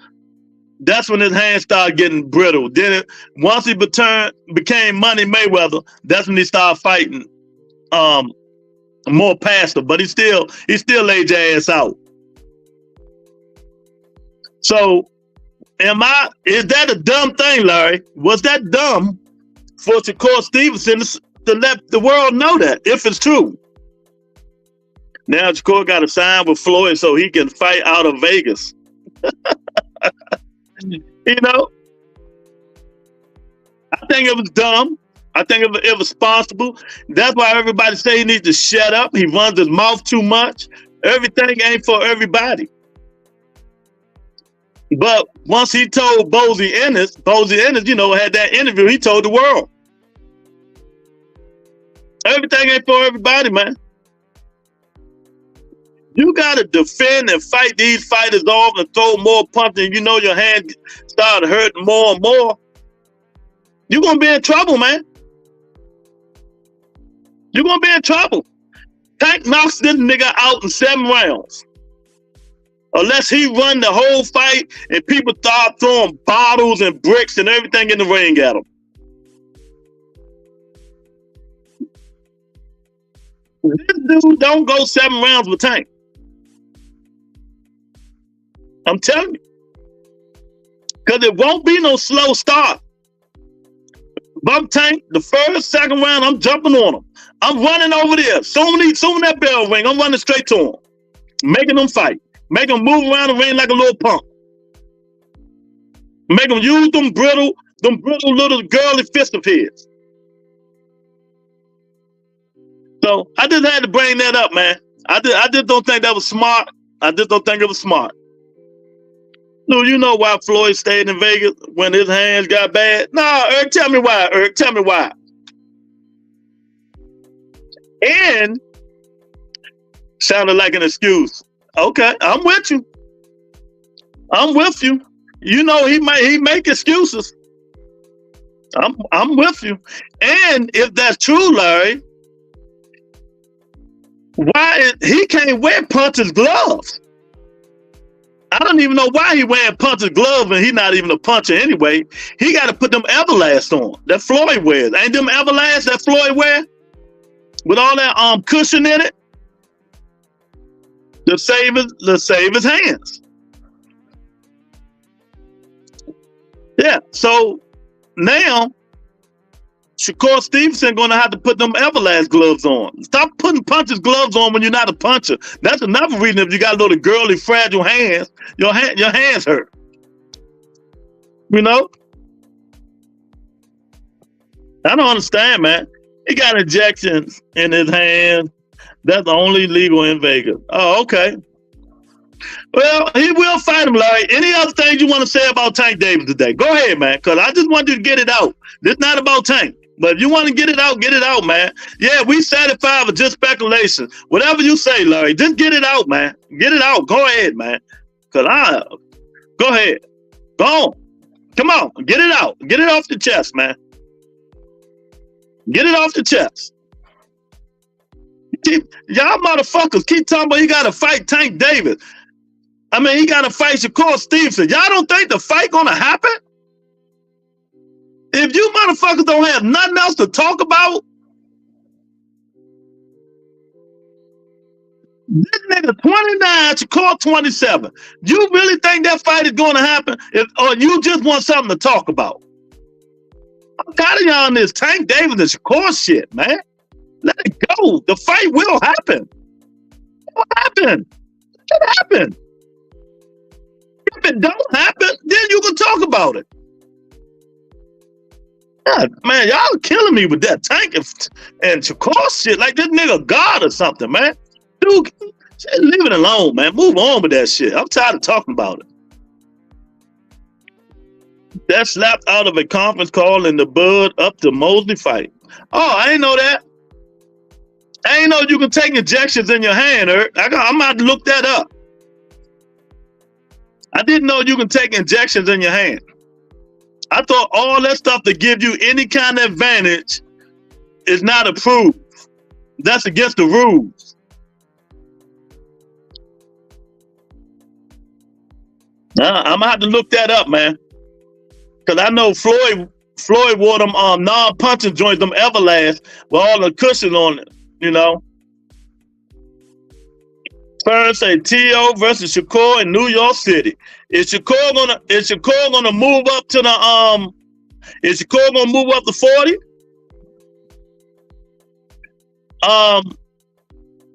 Speaker 3: that's when his hands started getting brittle. Then once he became Money Mayweather, that's when he started fighting more past him. But he still laid your ass out. So is that a dumb thing, Larry? Was that dumb for Shakur Stevenson to let the world know that, if it's true? Now Shakur got to sign with Floyd so he can fight out of Vegas. You know, I think it was dumb. I think it was irresponsible. That's why everybody say he needs to shut up. He runs his mouth too much. Everything ain't for everybody. But once he told Boots Ennis, you know, had that interview, he told the world. Everything ain't for everybody, man. You got to defend and fight these fighters off and throw more punches, and you know your hand started hurting more and more. You're going to be in trouble, man. You're going to be in trouble. Tank knocks this nigga out in 7 rounds. Unless he run the whole fight and people start throwing bottles and bricks and everything in the ring at him. This dude don't go 7 rounds with Tank. I'm telling you. Because it won't be no slow start. Bump Tank, the first, second round, I'm jumping on him. I'm running over there. Soon that bell ring, I'm running straight to him. Making them fight. Making them move around the ring like a little punk. Make them use them brittle little girly fists of his. So I just had to bring that up, man. I just don't think that was smart. I just don't think it was smart. So you know why Floyd stayed in Vegas when his hands got bad? Nah, Eric, tell me why. Eric, tell me why. And sounded like an excuse. Okay, I'm with you. I'm with you. You know he make excuses. I'm with you. And if that's true, Larry, why he can't wear Punch's gloves? I don't even know why he wearing Punch's gloves and he's not even a puncher anyway. He got to put them Everlast on that Floyd wears. Ain't them Everlast that Floyd wear with all that cushion in it to save his hands. Yeah. So now Shakur Stevenson gonna have to put them Everlast gloves on. Stop putting Punch's gloves on when you're not a puncher. That's another reason if you got little girly, fragile hands, your hands hurt. You know? I don't understand, man. He got injections in his hand. That's only legal in Vegas. Oh, okay. Well, he will fight him, Larry. Any other things you want to say about Tank Davis today? Go ahead, man, because I just want you to get it out. This is not about Tank. But if you want to get it out, man. Yeah, we satisfied with just speculation. Whatever you say, Larry, just get it out, man. Get it out. Go ahead, man. Go ahead. Go on. Come on. Get it out. Get it off the chest, man. Get it off the chest. Y'all motherfuckers keep talking about he got to fight Tank Davis. I mean, he got to fight Shakur Stevenson. Y'all don't think the fight going to happen? If you motherfuckers don't have nothing else to talk about, this nigga 29, Shakur 27. You really think that fight is going to happen? Or you just want something to talk about? I'm tired of y'all on this Tank Davis and Shakur shit, man. Let it go. The fight will happen. What happened? It happened. If it don't happen, then you can talk about it. God, man, y'all are killing me with that Tank and Shakur shit like this nigga God or something, man. Dude, leave it alone, man. Move on with that shit. I'm tired of talking about it. That slapped out of a conference call in the bud up to Mosley fight. Oh, I ain't know that. I ain't know you can take injections in your hand, Eric. I'm about to look that up. I didn't know you can take injections in your hand. I thought all that stuff to give you any kind of advantage is not approved. That's against the rules. I'm gonna have to look that up, man. Because I know Floyd wore them non-punching joints, them Everlast, with all the cushion on it, you know. Fern say T.O. versus Shakur in New York City. Is Shakur gonna move up to the Is Shakur gonna move up to 40?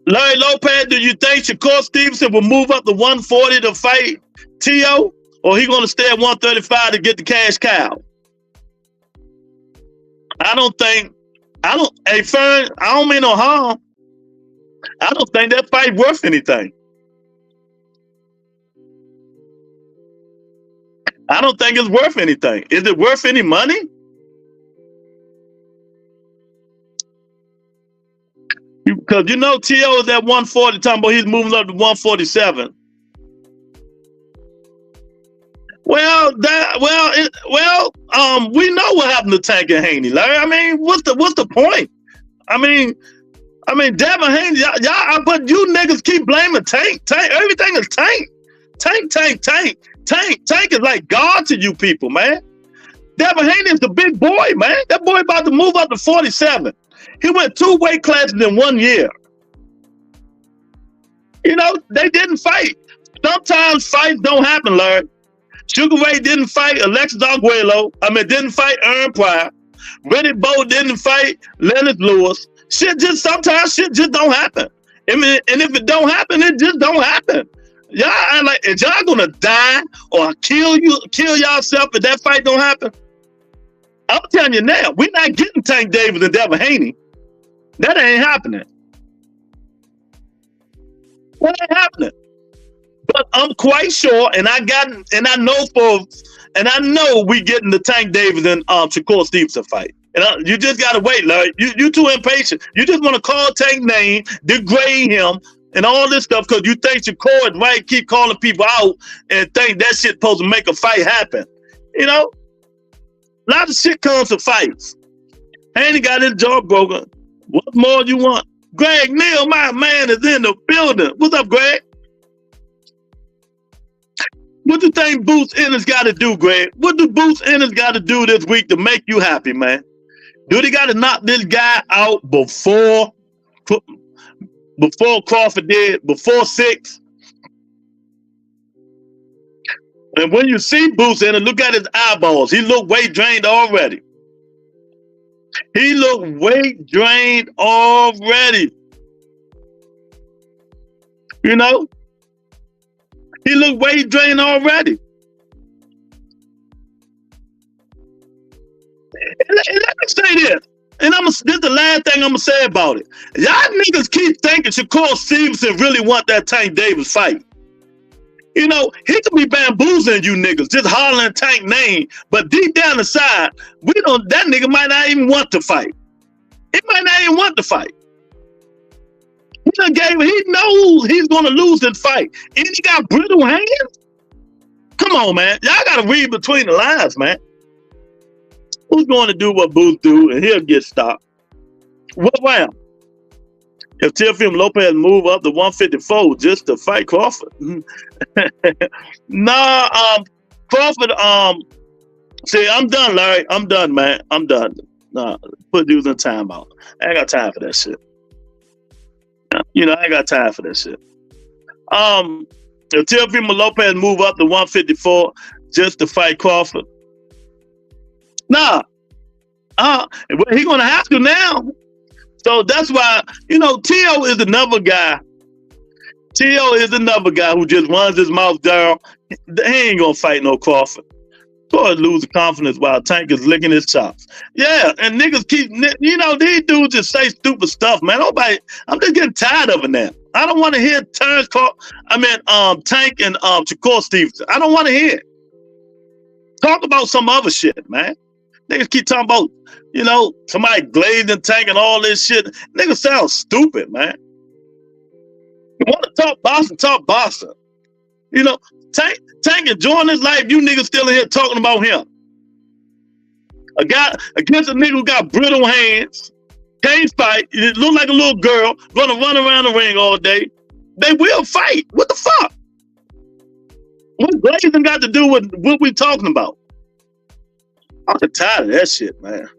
Speaker 3: Larry Lopez, do you think Shakur Stevenson will move up to 140 to fight T.O.? Or he gonna stay at 135 to get the cash cow? Hey Fern, I don't mean no harm. I don't think that fight worth anything. I don't think it's worth anything. Is it worth any money? Because you know T.O. is at 140, talking about he's moving up to 147. We know what happened to Tank and Haney, Larry. I mean, what's the point? I mean, Devin Haney, y'all, but you niggas keep blaming Tank. Everything is Tank. Tank is like God to you people, man. Devin Haney is the big boy, man. That boy about to move up to 47. He went 2 weight classes in 1 year. You know, they didn't fight. Sometimes fights don't happen, Larry. Sugar Ray didn't fight Alexis Arguello. Didn't fight Aaron Pryor. Rennie Bo didn't fight Leonard Lewis. Sometimes shit just don't happen. And if it don't happen, it just don't happen. Y'all if y'all gonna die or kill yourself if that fight don't happen. I'm telling you now, we're not getting Tank Davis and Devin Haney. That ain't happening. That ain't happening. But I'm quite sure, and I know we getting the Tank Davis and Shakur Stevenson fight. And you just gotta wait, Larry. You too impatient. You just want to call Tank name, degrade him, and all this stuff because you think Shakur is right. Keep calling people out and think that shit supposed to make a fight happen. You know, a lot of shit comes to fights. Haney got his jaw broken. What more you want? Greg Neal, my man, is in the building. What's up, Greg? What do you think Boots Ennis got to do, Greg? What do Boots Ennis got to do this week to make you happy, man? Do they got to knock this guy out before Crawford did, before 6? And when you see Boots Ennis, look at his eyeballs. He look weight drained already. He look weight drained already. You know? He look weight drained already. And let me say this, and this is the last thing I'm gonna say about it. Y'all niggas keep thinking Shakur Stevenson really want that Tank Davis fight. You know, he could be bamboozling you niggas, just hollering Tank name, but deep down inside, that nigga might not even want to fight. He might not even want to fight. He knows he's gonna lose this fight. And he got brittle hands. Come on, man. Y'all gotta read between the lines, man. Who's going to do what Boots do and he'll get stopped? What round? If Teofimo Lopez move up to 154 just to fight Crawford. Crawford, see, I'm done, Larry. I'm done, man. I'm done. Nah, put dudes in timeout. I ain't got time for that shit. You know, I ain't got time for that shit. If Teofimo Lopez move up to 154 just to fight Crawford. Nah. He gonna have to now. So that's why, you know, T.O. is another guy. T.O. is another guy who just runs his mouth down. He ain't gonna fight no Crawford. Crawford losing confidence while Tank is licking his chops. Yeah, and niggas keep, you know, these dudes just say stupid stuff, man. I'm just getting tired of it now. I don't want to hear Tank and Shakur Stevenson. I don't want to hear it. Talk about some other shit, man. Niggas keep talking about, you know, somebody glazing Tank and all this shit. Niggas sound stupid, man. You want to talk Boston. You know, Tank enjoying his life. You niggas still in here talking about him. A guy against a nigga who got brittle hands, can't fight. It look like a little girl, gonna run around the ring all day. They will fight. What the fuck? What glazing got to do with what we talking about? I'm tired of that shit, man.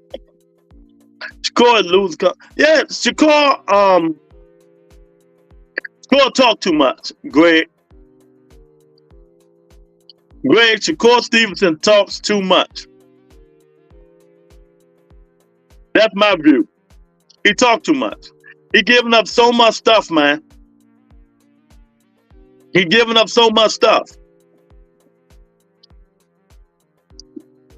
Speaker 3: Shakur lose. Yeah, Shakur talk too much. Greg, Shakur Stevenson talks too much. That's my view. He talk too much. He giving up so much stuff, man. He giving up so much stuff.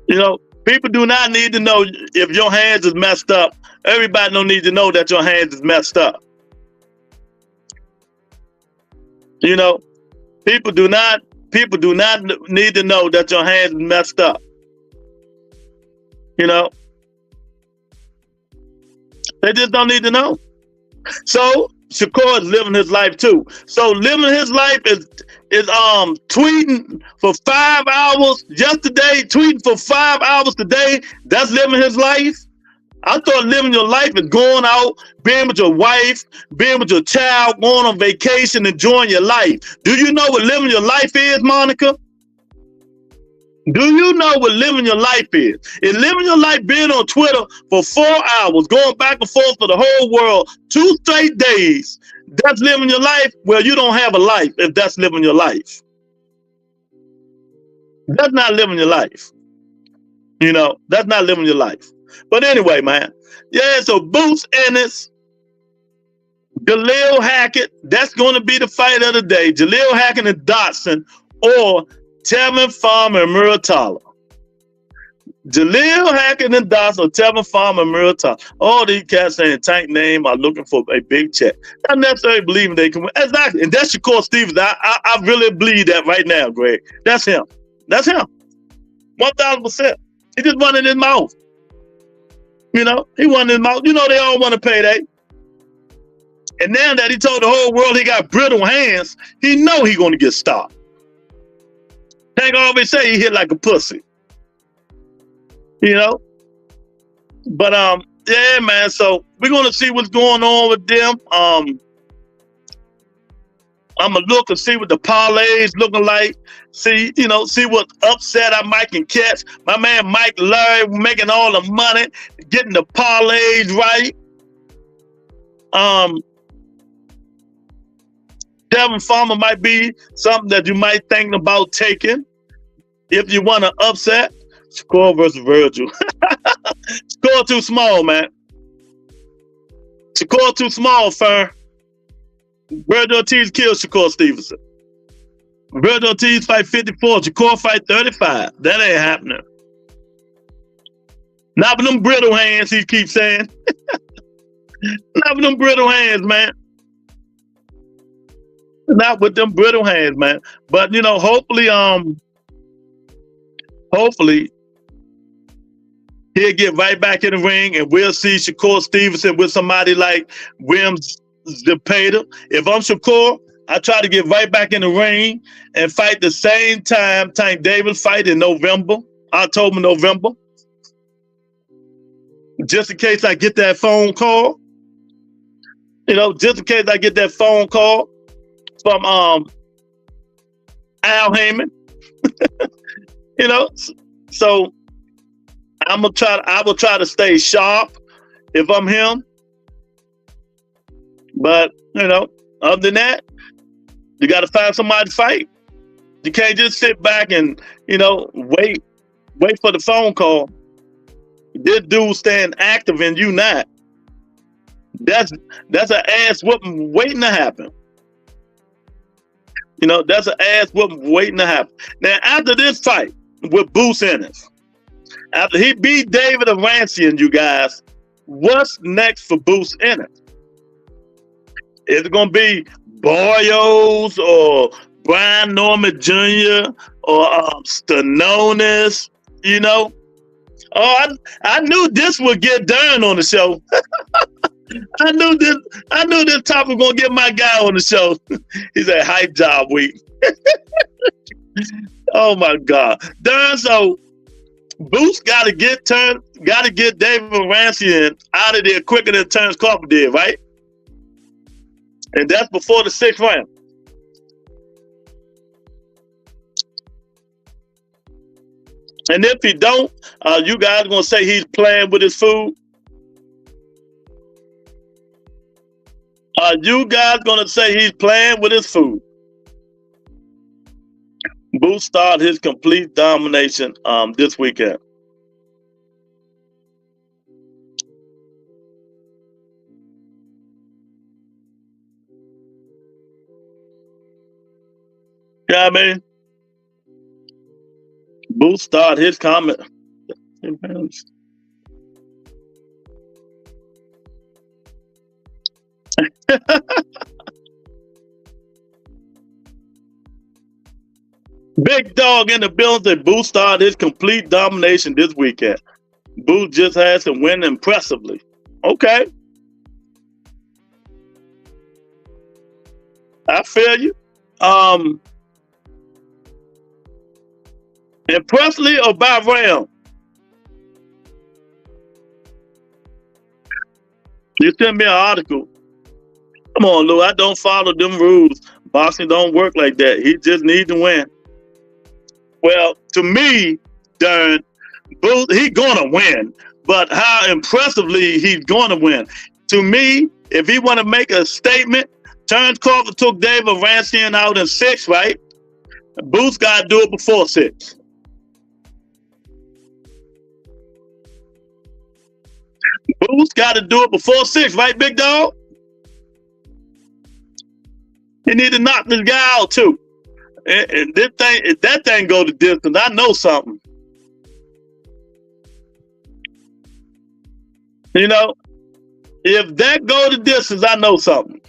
Speaker 3: You know, people do not need to know if your hands is messed up. Everybody don't need to know that your hands is messed up. You know, people do not need to know that your hands is messed up. You know, they just don't need to know. So Shakur is living his life too. So living his life is tweeting for 5 hours yesterday, tweeting for 5 hours today. That's living his life. I thought living your life is going out, being with your wife, being with your child, going on vacation, enjoying your life. Do you know what living your life is, Monica? Do you know what living your life is? Is living your life being on Twitter for 4 hours, going back and forth for the whole world, 2 straight days, That's living your life. Well, you don't have a life if that's living your life. That's not living your life. You know, that's not living your life. But anyway, man. Yeah, so Boots Ennis, Jaleel Hackett, that's going to be the fight of the day. Jaleel Hackett and Dotson, or Tevin Farmer and Muratalla. Jaleel Hackett and Dotson, or Tevin Farmer and Muratalla. All these cats saying Tank name are looking for a big check. Not necessarily believing they can win. Exactly. And that's Shakur Stevens. I really believe that right now, Greg. That's him. That's him. 1,000%. He just running his mouth. You know, he won his mouth. You know, they all want a payday. And now that he told the whole world he got brittle hands, he know he going to get stopped. Tank always say he hit like a pussy. You know? But, yeah, man. So we're going to see what's going on with them. I'm going to look and see what the parlays looking like. See, you know, see what upset I might can catch. My man Mike Larry making all the money, getting the parlays right. Tevin Farmer might be something that you might think about taking if you want to upset. Shakur versus Virgil. Shakur too small, man. Shakur too small, fern. Virgil Ortiz killed Shakur Stevenson. Virgil Ortiz fight 54. Shakur fight 35. That ain't happening. Not with them brittle hands, he keeps saying. Not with them brittle hands, man. Not with them brittle hands, man. But you know, hopefully, he'll get right back in the ring, and we'll see Shakur Stevenson with somebody like Williams Zepeda. If I'm Shakur, I try to get right back in the ring and fight the same time Tank Davis fight in October, November. Just in case I get that phone call. You know, just in case I get that phone call from Al Heyman. You know, so I will try to stay sharp if I'm him. But, you know, other than that, you got to find somebody to fight. You can't just sit back and, you know, wait for the phone call. This dude staying active and you not. That's an ass whooping waiting to happen. You know, that's an ass whooping waiting to happen. Now, after this fight with Boots Ennis, after he beat David Arancian, you guys, what's next for Boots Ennis? Is it going to be Barrios or Brian Norman Jr. or Stanonis? You know? Oh, I knew this would get done on the show. I knew this topic was gonna get my guy on the show. He said, "Hype job week." Oh my God, darn! So Boots got to get David Arancian out of there quicker than Terrence Crawford did, right? And that's before the 6th round. And if he don't, you guys gonna say he's playing with his food? Are you guys gonna say he's playing with his food? Boots started his complete domination this weekend. Yeah, I mean, Boots started his comment. Big dog in the building. Boots started his complete domination this weekend. Boots just has to win impressively. Okay. I feel you. Impressively or by round? You sent me an article. Come on, Lou. I don't follow them rules. Boxing don't work like that. He just needs to win. Well, to me, darn, Boots, he's gonna win. But how impressively he's gonna win. To me, if he want to make a statement Terrence Crawford took David Rancian out in 6, right? Boots got to do it before 6. Boots got to do it before 6, right, big dog? He need to knock this guy out too. And this thing, if that thing go the distance, I know something. You know, if that go the distance, I know something.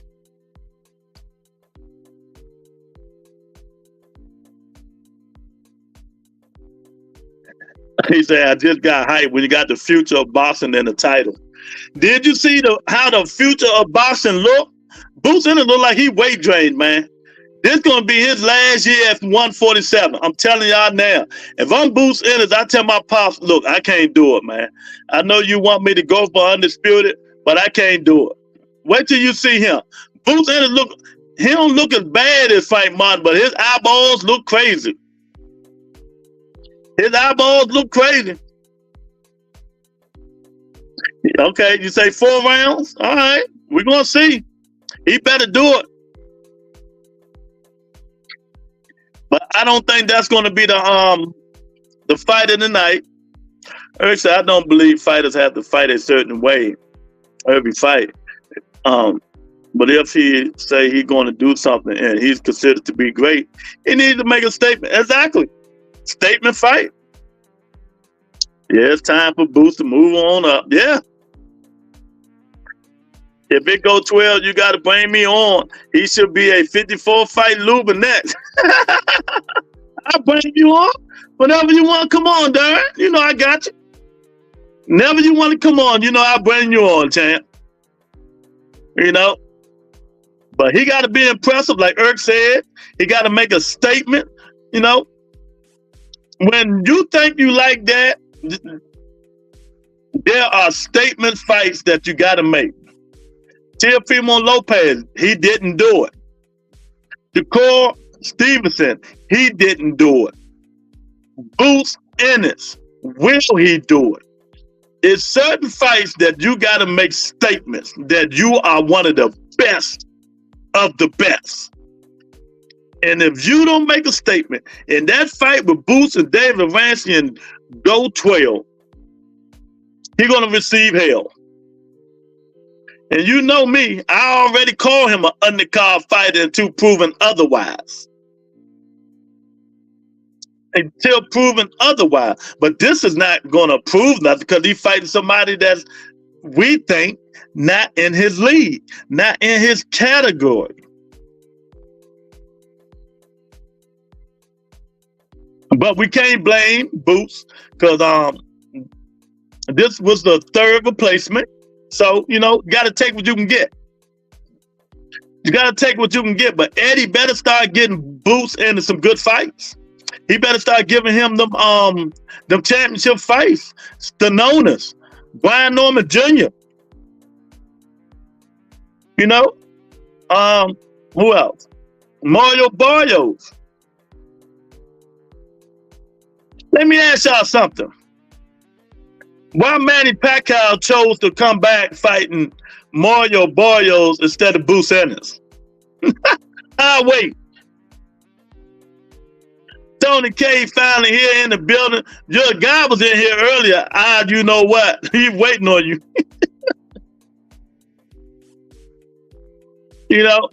Speaker 3: He said, I just got hyped when you got the future of boxing in the title. Did you see how the future of boxing look? Boots Ennis look like he weight drained, man. This gonna be his last year at 147. I'm telling y'all now. If I'm Boots Ennis, I tell my pops, look, I can't do it, man. I know you want me to go for undisputed, but I can't do it. Wait till you see him. Boots Ennis he don't look as bad as Fight Martin, but his eyeballs look crazy. His eyeballs look crazy. Okay, you say 4 rounds? All right, we're gonna see. He better do it. But I don't think that's gonna be the fight of the night. Actually, I don't believe fighters have to fight a certain way every fight. But if he say he's gonna do something and he's considered to be great, he needs to make a statement. Exactly. Statement fight. Yeah, it's time for Boots to move on up. Yeah. If it go 12, you got to bring me on. He should be a 54 fight Lubin next. I'll bring you on. Whenever you want, come on, Darren. You know I got you. Whenever you want to come on, you know I'll bring you on, champ. You know? But he got to be impressive, like Erk said. He got to make a statement, you know? When you think you like that, there are statement fights that you got to make. Teofimo Lopez, he didn't do it. Shakur Stevenson, he didn't do it. Boots Ennis, will he do it? It's certain fights that you got to make statements that you are one of the best of the best. And if you don't make a statement in that fight with Boots and David Rancian go 12, he's going to receive hell. And you know me, I already call him an undercard fighter until proven otherwise. Until proven otherwise. But this is not going to prove nothing because he's fighting somebody that's, we think, not in his league, not in his category. But we can't blame Boots because this was the 3rd replacement. So, you know, got to take what you can get. You got to take what you can get. But Eddie better start getting Boots into some good fights. He better start giving him them championship fights. Stanonas, Brian Norman Jr. You know? Who else? Mario Barrios. Let me ask y'all something. Why Manny Pacquiao chose to come back fighting Mario Barrios instead of Boots Ennis? Wait. Tony K finally here in the building. Your guy was in here earlier. You know what? He's waiting on you. You know?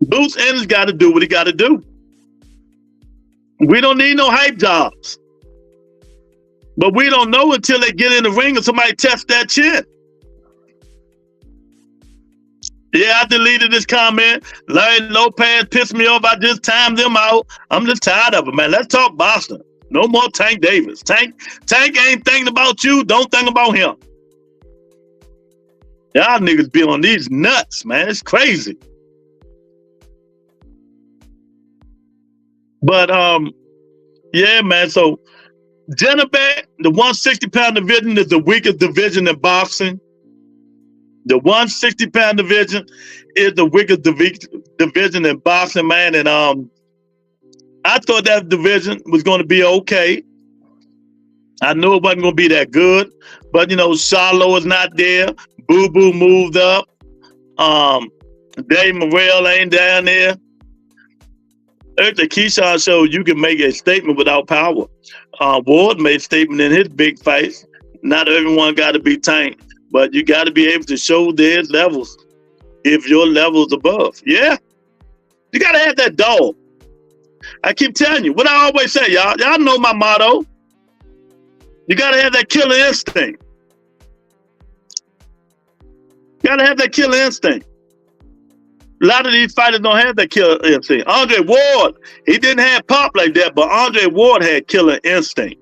Speaker 3: Boots Ennis got to do what he got to do. We don't need no hype jobs. But we don't know until they get in the ring and somebody tests that chin. Yeah, I deleted this comment. Larry Lopez pissed me off. I just timed them out. I'm just tired of it, man. Let's talk Boston. No more Tank Davis. Tank ain't thinking about you. Don't think about him. Y'all niggas be on these nuts, man. It's crazy. But, yeah, man. So, Jennebeck, the 160-pound division is the weakest division in boxing. The 160-pound division is the weakest division in boxing, man. And I thought that division was going to be okay. I knew it wasn't going to be that good. But, you know, Charlo is not there. Boo Boo moved up. Dave Morrell ain't down there. At the Keyshawn show, you can make a statement without power. Ward made a statement in his big fights. Not everyone got to be tanked, but you got to be able to show their levels if your level's above. Yeah. You got to have that dog. I keep telling you, what I always say, y'all know my motto. You got to have that killer instinct. You got to have that killer instinct. A lot of these fighters don't have that killer instinct. Andre Ward, he didn't have pop like that, but Andre Ward had killer instinct.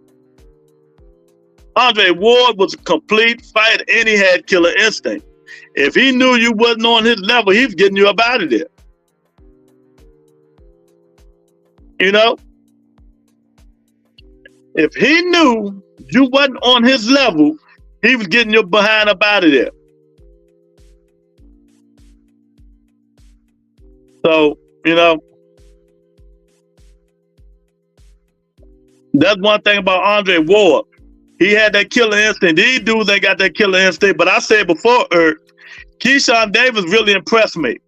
Speaker 3: Andre Ward was a complete fighter, and he had killer instinct. If he knew you wasn't on his level, he was getting you up out of there. You know? If he knew you wasn't on his level, he was getting your behind up out of there. So, you know, that's one thing about Andre Ward. He had that killer instinct. These dudes ain't got that killer instinct. But I said before, Keyshawn Davis really impressed me.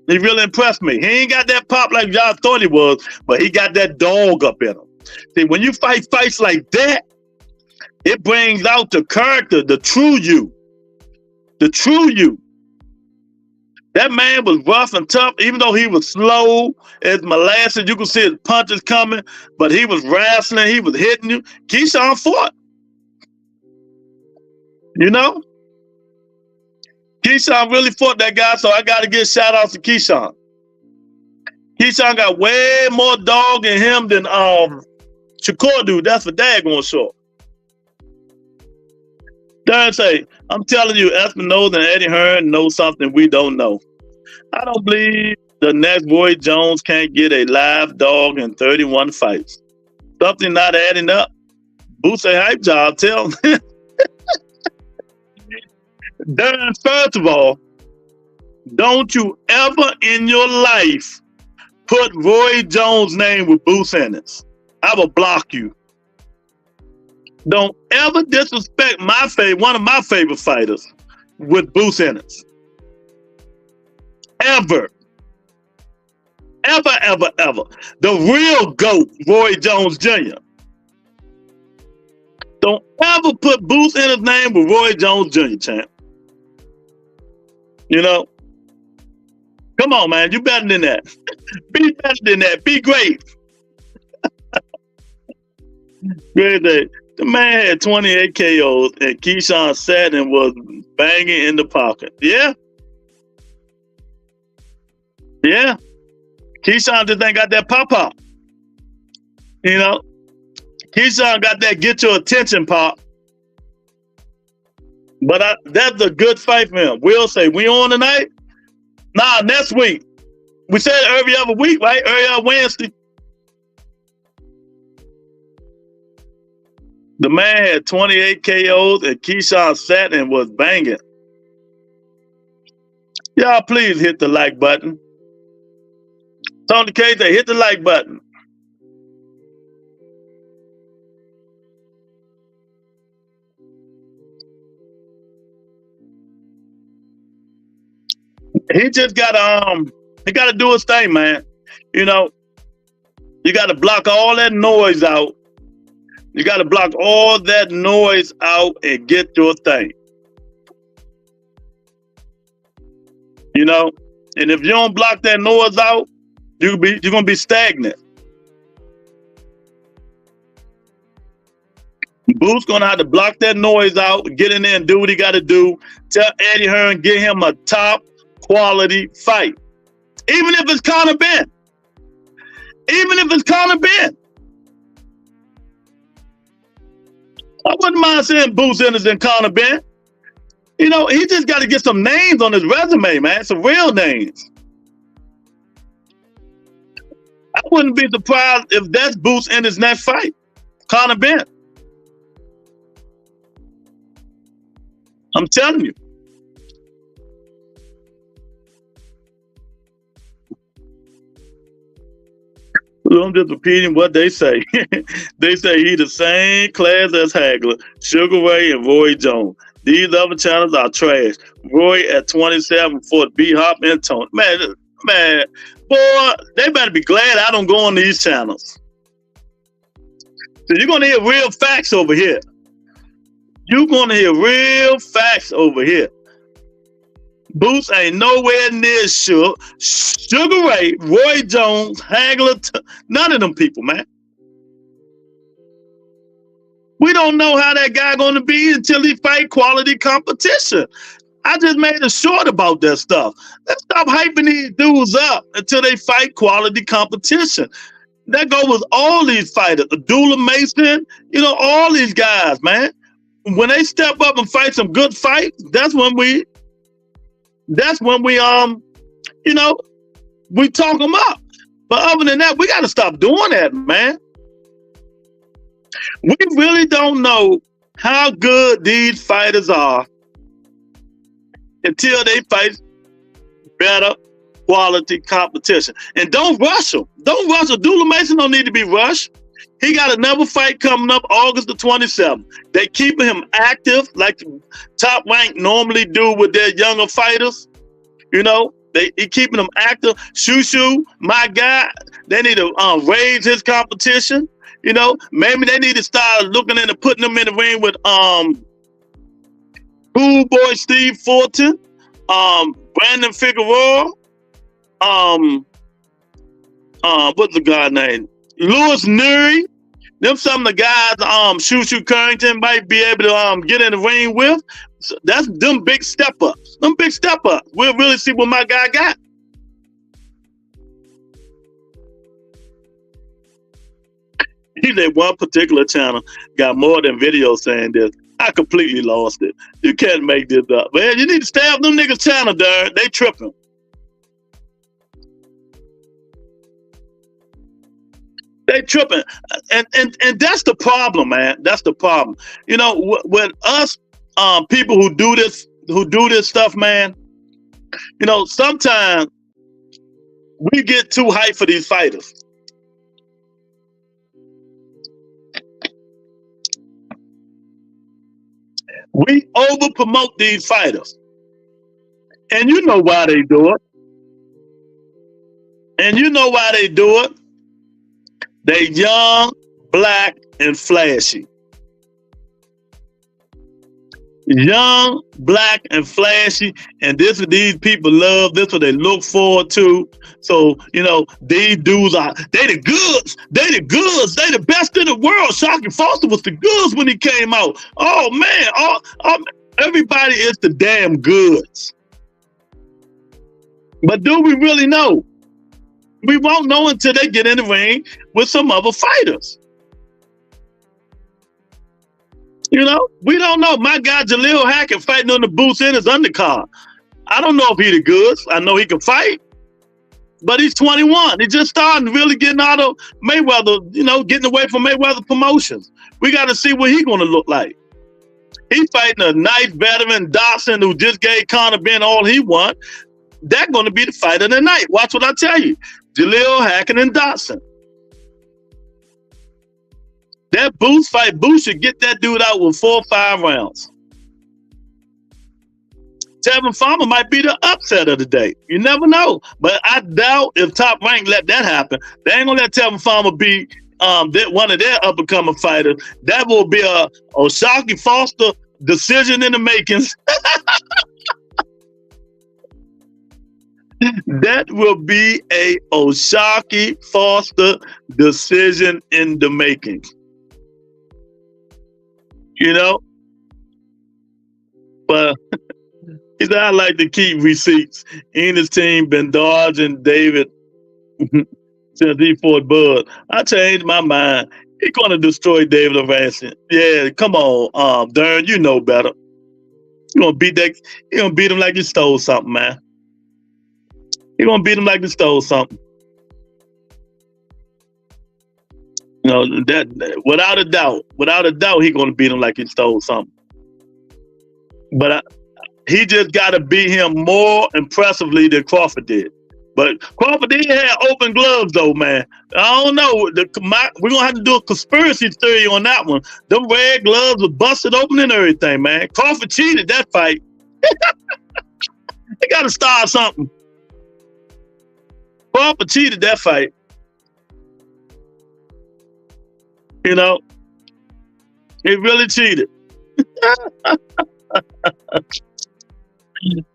Speaker 3: He really impressed me. He ain't got that pop like y'all thought he was, but he got that dog up in him. See, when you fight fights like that, it brings out the character, the true you. The true you. That man was rough and tough, even though he was slow as molasses. You could see his punches coming, but he was wrestling, he was hitting you. Keyshawn fought. You know? Keyshawn really fought that guy, so I got to give shout outs to Keyshawn. Keyshawn got way more dog in him than Shakur dude. That's for daggone sure. Darren say, I'm telling you, Espinosa and Eddie Hearn know something we don't know. I don't believe the next Roy Jones can't get a live dog in 31 fights. Something not adding up. Boots a hype job, tell him. Darren, first of all, don't you ever in your life put Roy Jones' name with Boots Ennis. I will block you. Don't ever disrespect one of my favorite fighters with Boots Ennis. Ever. Ever, ever, ever. The real GOAT, Roy Jones Jr. Don't ever put Boots Ennis' name with Roy Jones Jr., champ. You know? Come on, man. You better than that. Be better than that. Be great. Great day. The man had 28 KOs and Keyshawn sat and was banging in the pocket. Yeah. Yeah. Keyshawn just ain't got that pop-pop. You know? Keyshawn got that get your attention pop. But that's a good fight for him. We'll say, we on tonight? Nah, next week. We said every other week, right? Every other Wednesday. The man had 28 KOs and Keyshawn sat and was banging. Y'all please hit the like button. Tony K say, hit the like button. He just gotta do his thing, man. You know, you gotta block all that noise out. You gotta block all that noise out and get your thing. You know, and if you don't block that noise out, you're gonna be stagnant. Boots gonna have to block that noise out, get in there and do what he gotta do. Tell Eddie Hearn, get him a top quality fight. Even if it's Conor Ben. Even if it's Conor Ben. I wouldn't mind seeing Boots Ennis and Conor Ben. You know, he just got to get some names on his resume, man. Some real names. I wouldn't be surprised if that's Boots Ennis' next fight. Conor Ben. I'm telling you. I'm just repeating what they say. They say he the same class as Hagler, Sugar Ray, and Roy Jones. These other channels are trash. Roy at 27 for B Hop and Tony. Man, boy, they better be glad I don't go on these channels. So you're gonna hear real facts over here. You're gonna hear real facts over here. Boots ain't nowhere near Sugar Ray, Roy Jones, Hagler, none of them people, man. We don't know how that guy gonna be until he fight quality competition. I just made a short about that stuff. Let's stop hyping these dudes up until they fight quality competition. That goes with all these fighters, Abdullah Mason, all these guys, man. When they step up and fight some good fights, that's when we we talk them up. But other than that, we got to stop doing that, man. We really don't know how good these fighters are until they fight better quality competition. And don't rush them. Don't rush them. Abdullah Mason don't need to be rushed. He got another fight coming up August the 27th. They keeping him active like Top Rank normally do with their younger fighters. He keeping them active. Shushu, my guy, they need to raise his competition. Maybe they need to start looking into putting them in the ring with Cool Boy Steve Fulton, Brandon Figueroa, what's the guy's name? Louis Nuri. Them some of the guys Shushu Currington might be able to get in the ring with. So that's them big step ups. Them big step ups. We'll really see what my guy got. He said one particular channel got more than video saying this. I completely lost it. You can't make this up. Man, you need to stay off them niggas' channel, Darren. They tripping. They tripping. And that's the problem, man. That's the problem. With us people who do this stuff, man, sometimes we get too hyped for these fighters. We over promote these fighters. And you know why they do it. They young, black, and flashy. Young, black, and flashy. And this is what these people love. This is what they look forward to. So, these dudes they the goods. They the goods. They the best in the world. Shockey Foster was the goods when he came out. Oh, man. Everybody is the damn goods. But do we really know? We won't know until they get in the ring with some other fighters. We don't know. My guy Jaleel Hackett fighting on the Boots Ennis undercard. I don't know if he the goods. I know he can fight, but he's 21. He's just starting really getting out of Mayweather, getting away from Mayweather Promotions. We got to see what he's going to look like. He's fighting a nice veteran, Dawson, who just gave Conor Ben all he won. That's going to be the fight of the night. Watch what I tell you. Jaleel Hackett and Dawson. That Boots fight, Boots should get that dude out with 4 or 5 rounds. Tevin Farmer might be the upset of the day. You never know. But I doubt if Top Rank let that happen. They ain't going to let Tevin Farmer be one of their up-and-coming fighters. That will be a Shockey Foster decision in the makings. That will be a Shockey Foster decision in the making. But he said, I like to keep receipts. Enos team been dodging David since he fought Bud. I changed my mind. He's going to destroy David Lorenzen. Yeah, come on, Darren, you know better. You're going to beat him like he stole something, man. You're going to beat him like he stole something. That without a doubt, he's going to beat him like he stole something. But he just got to beat him more impressively than Crawford did. But Crawford did have open gloves, though, man. I don't know. We're going to have to do a conspiracy theory on that one. Them red gloves were busted open and everything, man. Crawford cheated that fight. They got to start something. Crawford cheated that fight. You know, he really cheated.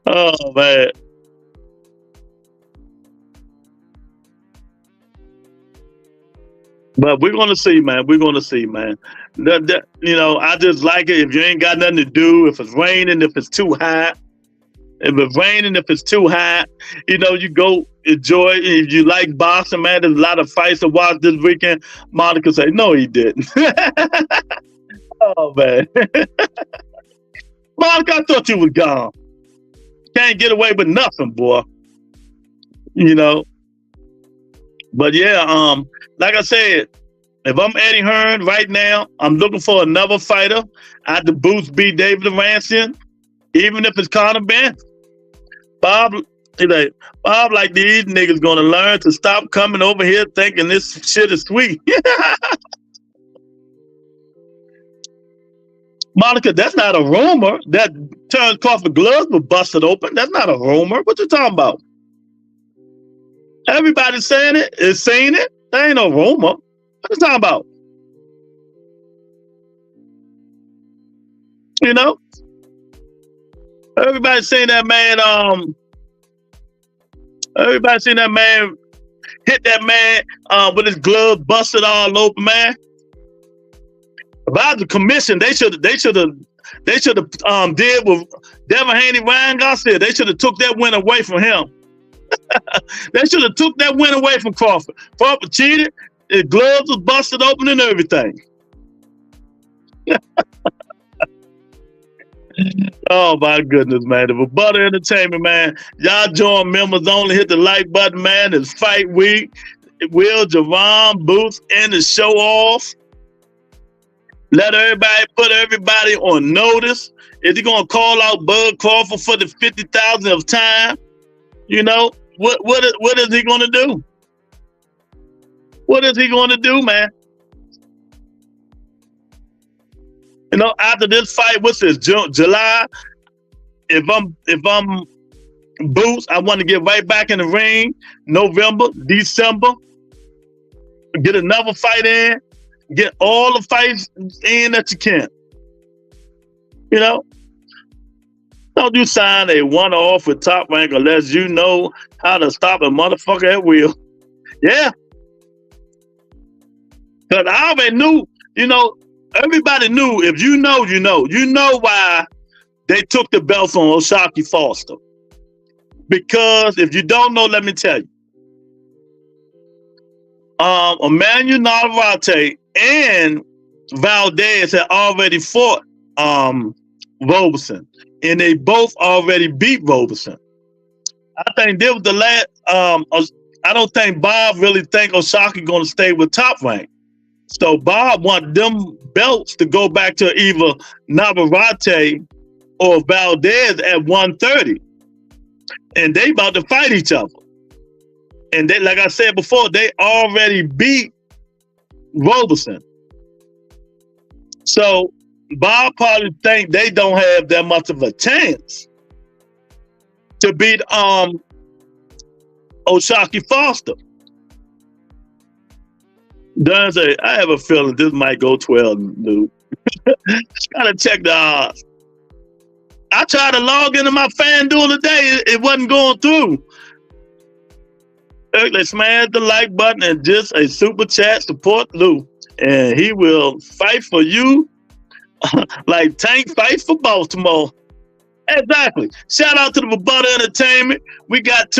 Speaker 3: Oh, man. But we're going to see, man. We're going to see, man. I just like it. If you ain't got nothing to do, if it's raining, if it's too hot, if it's too hot, you go enjoy it. If you like boxing, man, there's a lot of fights to watch this weekend. Monica say, no, he didn't. Oh, man. Monica, I thought you was gone. Can't get away with nothing, boy. But yeah, like I said, if I'm Eddie Hearn right now, I'm looking for another fighter after Boots beat David Ranson, even if it's Conor Ben. Bob, like these niggas gonna learn to stop coming over here thinking this shit is sweet. Monica, that's not a rumor that Terrence Crawford gloves were busted open. That's not a rumor. What you talking about? Everybody's saying it, is saying it. There ain't no rumor. What you talking about? Everybody's saying that man, everybody seen that man hit that man with his gloves busted all open, man. If I was the commission, they should have did with Devin Haney, Ryan Garcia. They should have took that win away from him. They should have took that win away from Crawford. Crawford cheated. His gloves was busted open and everything. Oh my goodness, man. If a Butter Entertainment, man, y'all join members only, hit the like button, man. It's fight week. Will Javon Boots Ennis show off. Let everybody put everybody on notice. Is he gonna call out Bud Crawford for the 50,000th time? What is he gonna do? What is he gonna do, man? After this fight, what's this? July. If I'm Boots, I want to get right back in the ring. November, December, get another fight in. Get all the fights in that you can. Don't you sign a one-off with Top Rank unless you know how to stop a motherfucker at will. Yeah. Because I already knew, everybody knew, if you know, you know why they took the belts on O'Shaquie Foster. Because if you don't know, let me tell you. Emmanuel Navarrete and Valdez had already fought Roberson, and they both already beat Roberson. I think this was the last. I don't think Bob really think O'Shaquie going to stay with Top Rank. So Bob want them belts to go back to either Navarrete or Valdez at 130, and they about to fight each other. And they, like I said before, they already beat Roberson. So Bob probably think they don't have that much of a chance to beat O'Shaquie Foster. Dunn say, I have a feeling this might go 12, dude. Gotta check the odds. I tried to log into my FanDuel today. It wasn't going through. They smash the like button and just a super chat, support Lou. And he will fight for you like Tank fights for Baltimore. Exactly. Shout out to the Butter Entertainment. We hit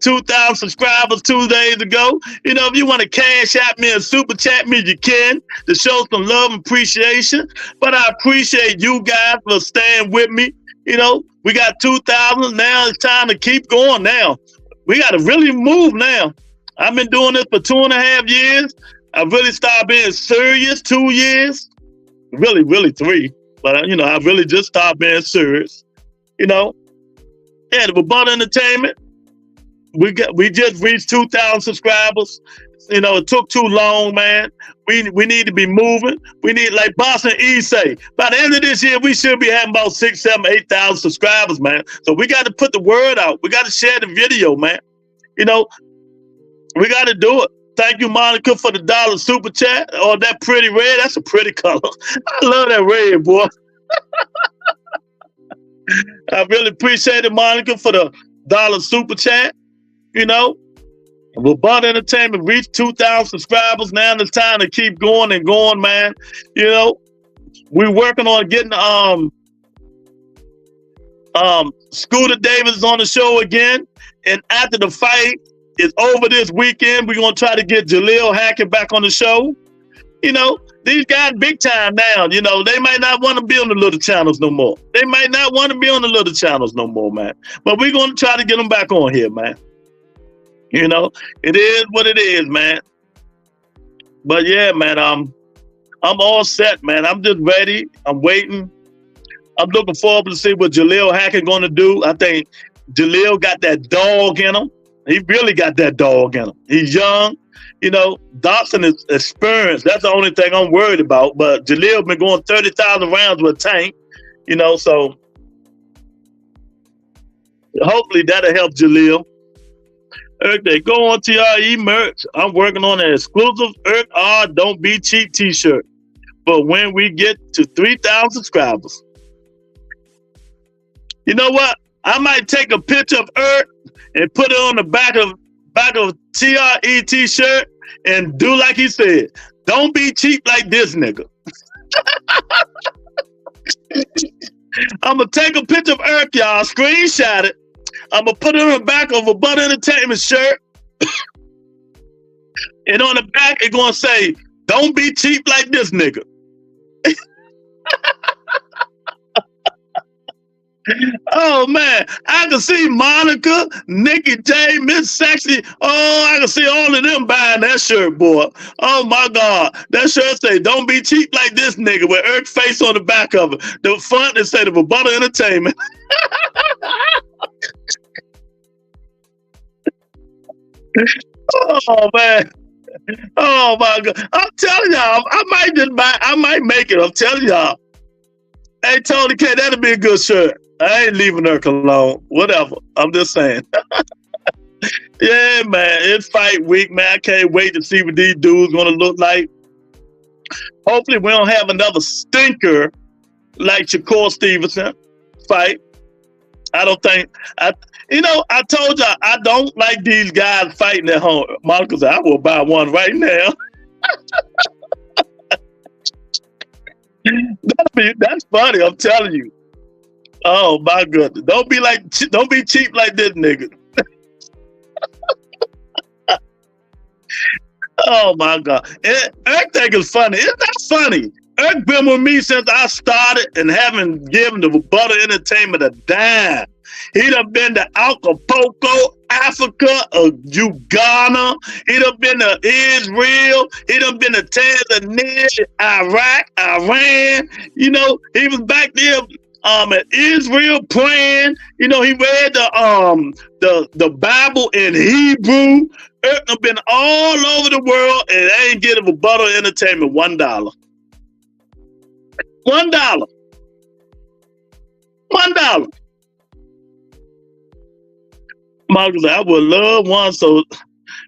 Speaker 3: 2,000 subscribers 2 days ago. If you want to cash out me and super chat me, you can to show some love and appreciation. But I appreciate you guys for staying with me. We got 2,000. Now it's time to keep going now. We got to really move now. I've been doing this for 2.5 years. I really started being serious 2 years. Really 3. But, I really just started being serious. Yeah, the Butter Entertainment. we just reached 2,000 subscribers. You know, it took too long, man. We need to be moving. We need, like Boss and E say, by the end of this year, we should be having about 6, 7, 8,000 subscribers, man. So we got to put the word out. We got to share the video, man. You know, we got to do it. Thank you, Monica, for the $1 super chat. Oh, that pretty red. That's a pretty color. I love that red, boy. I really appreciate it, Monica, for the $1 super chat. You know, Bud Entertainment reached 2,000 subscribers. Now it's time to keep going and going, man. You know, we're working on getting Scooter Davis on the show again. And after the fight is over this weekend, we're going to try to get Jaleel Hackett back on the show. You know, these guys big time now. You know, they might not want to be on the little channels no more. They might not want to be on the little channels no more, man. But we're going to try to get them back on here, man. You know, it is what it is, man. But yeah, man, I'm all set, man. I'm just ready. I'm waiting. I'm looking forward to see what Jaleel Hackett going to do. I think Jaleel got that dog in him. He really got that dog in him. He's young. You know, Dawson is experienced. That's the only thing I'm worried about. But Jaleel been going 30,000 rounds with a tank. You know, so hopefully that'll help Jaleel. They go on TRE merch. I'm working on an exclusive R Don't Be Cheap t-shirt. But when we get to 3,000 subscribers, you know what? I might take a picture of and put it on the back of TRE t-shirt and do like he said. Don't be cheap like this nigga. I'm gonna take a picture of y'all, screenshot it. I'm going to put it on the back of a Bud Entertainment shirt. And on the back, it's going to say, don't be cheap like this nigga. Oh, man. I can see Monica, Nikki J, Miss Sexy. Oh, I can see all of them buying that shirt, boy. Oh, my God. That shirt say, don't be cheap like this nigga, with Eric's face on the back of it. The front, it say, the Bud Entertainment. Oh man. Oh my God. I'm telling y'all, I might make it. I'm telling y'all. Hey Tony K, that'll be a good shirt. I ain't leaving her alone. Whatever. I'm just saying. Yeah, man. It's fight week, man. I can't wait to see what these dudes gonna look like. Hopefully we don't have another stinker like Shakur Stevenson fight. I don't think you know, I told y'all I don't like these guys fighting at home. Monica said, I will buy one right now. That's funny, I'm telling you. Oh my goodness. Don't be cheap like this nigga. Oh my God. Eric think it's funny. It's not funny. Eric been with me since I started and haven't given the Bud Entertainment a dime. He done been to Acapulco, Africa, Uganda. He done been to Israel. He done been to Tanzania, Iraq, Iran. You know, he was back there at Israel praying. You know, he read the Bible in Hebrew. Eric done been all over the world and ain't getting a Bud Entertainment $1. $1. $1. Monica said, I would love one so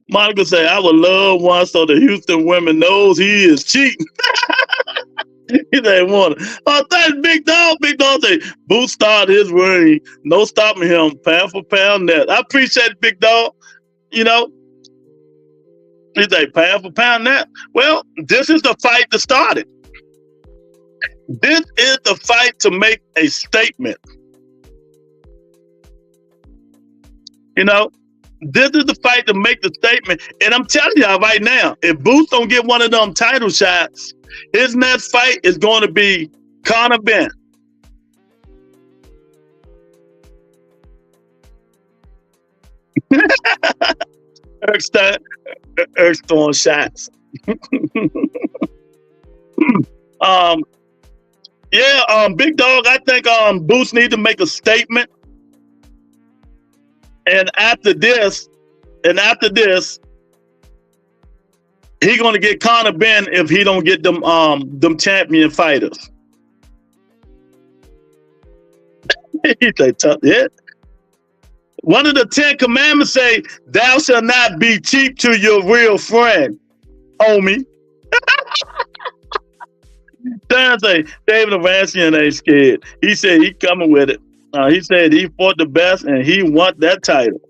Speaker 3: Monica said, I would love one so the Houston women knows he is cheating. He said, want it. Oh, thanks, Big Dog. Big Dog say, Boots started his ring. No stopping him. Pound for pound net. I appreciate it, Big Dog. You know, he say, pound for pound net. Well, this is the fight that started. This is the fight to make a statement. You know, this is the fight to make the statement. And I'm telling y'all right now, if Boots don't get one of them title shots, his next fight is going to be Conor Benn. Eric's throwing shots. Big Dog, I think Boots need to make a statement. And after this, And after this, he gonna get Conor Ben if he don't get them champion fighters. He say, yeah. One of the 10 commandments say, "Thou shalt not be cheap to your real friend, homie." Dern say, David Avancian ain't scared. He said he coming with it. He said he fought the best and he want that title.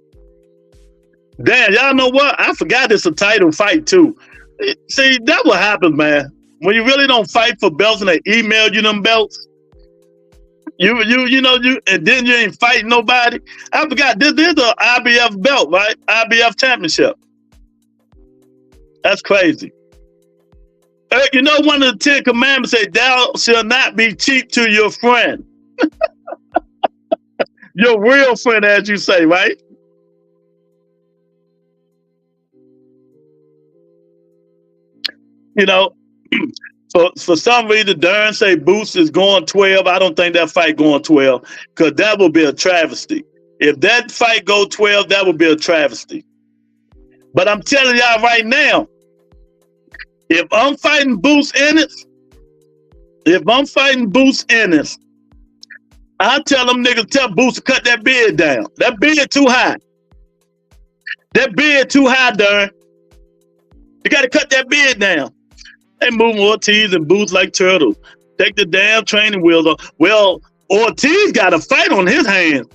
Speaker 3: Damn, y'all know what? I forgot it's a title fight too. See, that's what happens, man. When you really don't fight for belts and they email you them belts, you and then you ain't fighting nobody. I forgot this is a IBF belt, right? IBF championship. That's crazy. You know, one of the 10 commandments say, "Thou shalt not be cheap to your friend." Your real friend, as you say, right? You know, for some reason, Dern say Boots is going 12. I don't think that fight going 12 because that would be a travesty. If that fight go 12, that would be a travesty. But I'm telling y'all right now, if I'm fighting Boots Ennis, I tell them niggas, tell Boots to cut that beard down. That beard too high. That beard too high, Dern. You got to cut that beard down. They move Ortiz and Boots like turtles. Take the damn training wheels off. Well, Ortiz got a fight on his hands.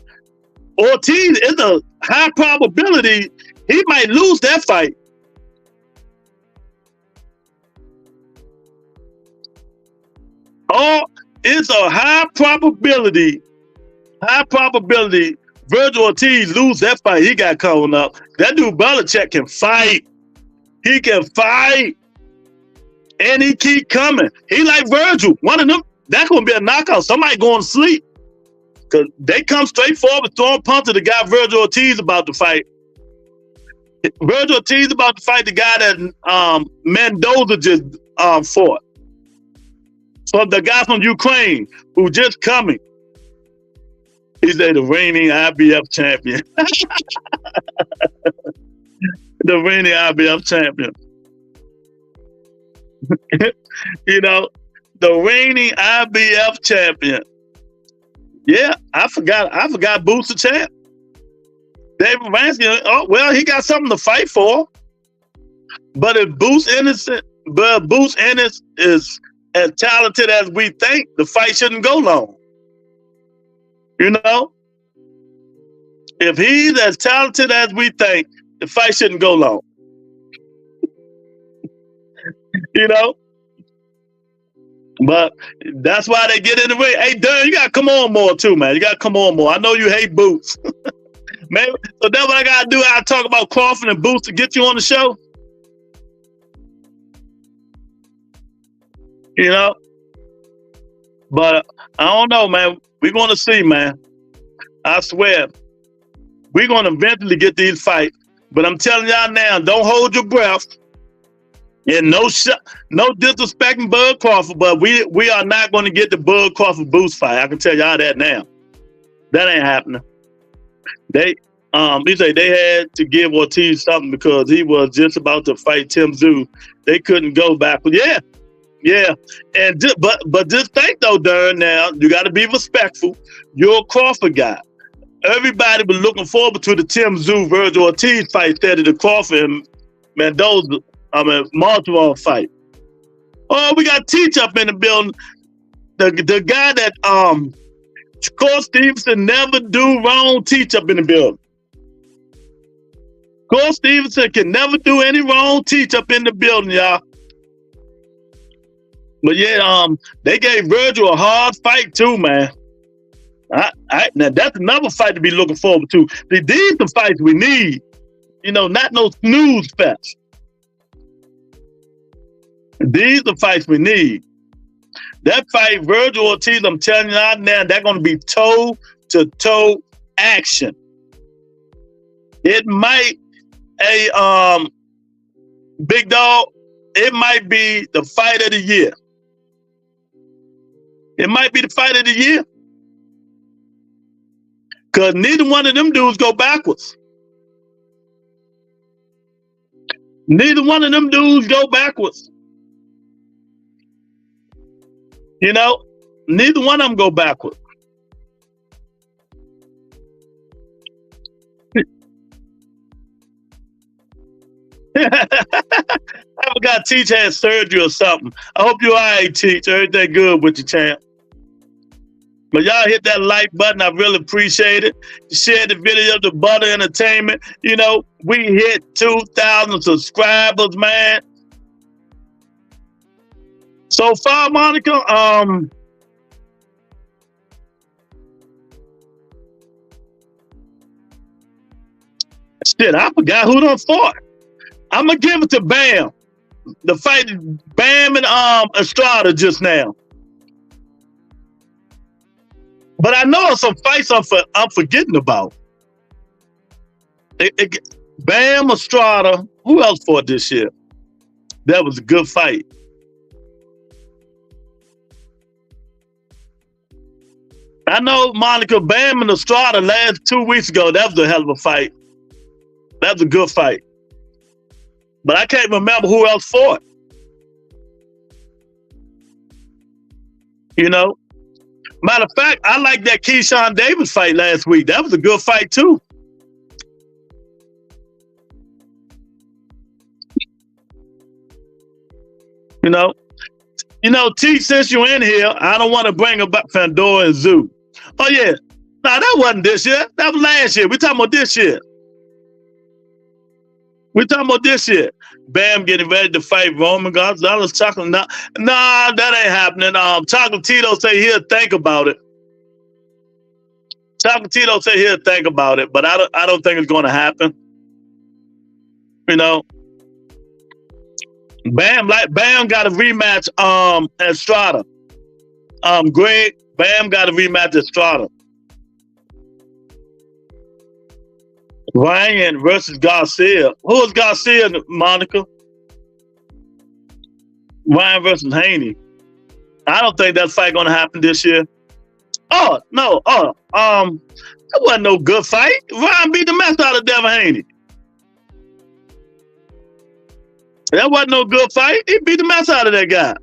Speaker 3: Ortiz is a high probability he might lose that fight. Oh, it's a high probability Virgil Ortiz lose that fight he got coming up. That dude Belichick can fight. He can fight. And he keep coming. He like Virgil. One of them, that's going to be a knockout. Somebody going to sleep. Because they come straight forward, throwing punch to the guy Virgil Ortiz about to fight. Virgil Ortiz about to fight the guy that Mendoza just fought. So the guy from Ukraine who just coming. He's the reigning IBF champion. The reigning IBF champion. You know, the reigning IBF champion. Yeah, I forgot Boots the champ. David Vansky, oh well, he got something to fight for. But if Boots Ennis is as talented as we think, the fight shouldn't go long. You know? If he's as talented as we think, the fight shouldn't go long. You know? But that's why they get in the ring. Hey, Dern, you gotta come on more too, man. You gotta come on more. I know you hate Boots. Man, so that's what I gotta do. I talk about Crawford and Boots to get you on the show. You know? But I don't know, man. We're gonna see, man. I swear. We're gonna eventually get these fights. But I'm telling y'all now, don't hold your breath. And no disrespecting Bud Crawford, but we are not going to get the Bud Crawford Boots fight. I can tell y'all that now. That ain't happening. They say they had to give Ortiz something because he was just about to fight Tim Tszyu. They couldn't go back. But yeah. And but just think though, Dern, now you got to be respectful. You're a Crawford guy. Everybody was looking forward to the Tim Tszyu Virgil Ortiz fight instead of the Crawford and Mendoza. Martial fight. Oh, we got Teach up in the building. The guy that Cole Stevenson never do wrong. Teach up in the building. Cole Stevenson can never do any wrong. Teach up in the building, y'all. But yeah, they gave Virgil a hard fight too, man. Now that's another fight to be looking forward to. These the fights we need. You know, not no snooze fest. These are the fights we need. That fight, Virgil Ortiz, I'm telling you right now, they're going to be toe-to-toe action. It might, big dog, it might be the fight of the year. It might be the fight of the year. Because neither one of them dudes go backwards. Neither one of them dudes go backwards. You know, neither one of them go backwards. I forgot Teach had surgery or something. I hope you're all right, Teach. Everything good with you, champ. But y'all hit that like button. I really appreciate it. Share the video of the Butter Entertainment. You know, we hit 2,000 subscribers, man. So far, Monica, shit, I forgot who done fought. I'm gonna give it to Bam. The fight, Bam and Estrada just now. But I know some fights I'm forgetting about. Bam, Estrada. Who else fought this year? That was a good fight. I know, Monica, Bam and Estrada last 2 weeks ago. That was a hell of a fight. That was a good fight. But I can't remember who else fought. You know? Matter of fact, I like that Keyshawn Davis fight last week. That was a good fight too. You know, T, since you're in here, I don't want to bring up Fandora and Zoo. Oh yeah. No, that wasn't this year. That was last year. We're talking about this year. We're talking about this year. Bam getting ready to fight Roman Gonzalez. Chocolate. Nah, that ain't happening. Chocolatito say he'll think about it. Chocolatito say he'll think about it, but I don't think it's going to happen. You know, Bam got a rematch. Estrada. Greg, Bam got a rematch Estrada. Ryan versus Garcia. Who is Garcia, Monica? Ryan versus Haney. I don't think that fight gonna happen this year. Oh no! That wasn't no good fight. Ryan beat the mess out of Devin Haney. That wasn't no good fight. He beat the mess out of that guy.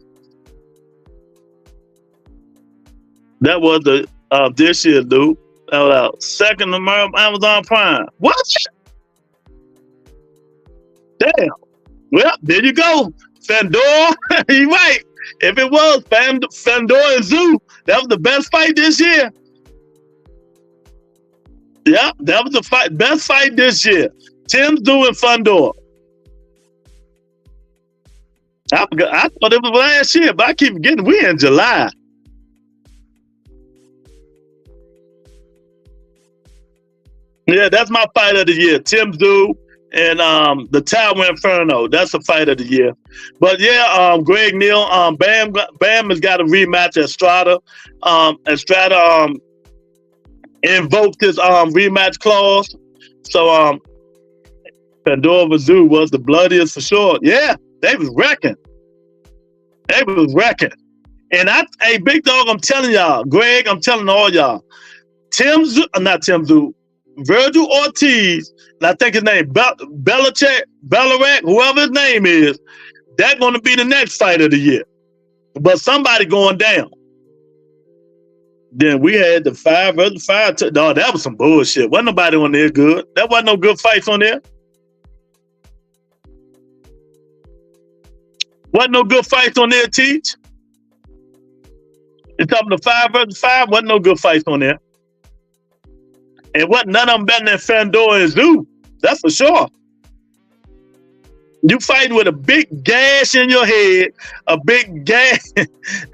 Speaker 3: That was the this year, dude. Second of Amazon Prime. What? Damn. Well, there you go. Fandora. You're right. If it was Fandora and Zoo, that was the best fight this year. Yeah, that was the best fight this year. Tim Zoo and Fandora. I thought it was last year, but I keep forgetting we in July. Yeah, that's my fight of the year. Tim Zoo and the Tower Inferno. That's the fight of the year. But yeah, Greg Neal, Bam has got a rematch at Estrada. Estrada invoked his rematch clause. So Pandora Zoo was the bloodiest for sure. Yeah, they was wrecking. And hey, Big Dog, I'm telling y'all, Greg, I'm telling all y'all, not Tim Zoo, Virgil Ortiz, and I think his name Belichick, whoever his name is, that's going to be the next fight of the year. But somebody going down. Then we had the 5 versus 5. No, that was some bullshit. Wasn't nobody on there good. That wasn't no good fights on there. Wasn't no good fights on there, Teach. You're talking the 5 versus 5. Wasn't no good fights on there. And wasn't none of them better than Fandora and Zoo. That's for sure. You fighting with a big gash in your head, a big gash.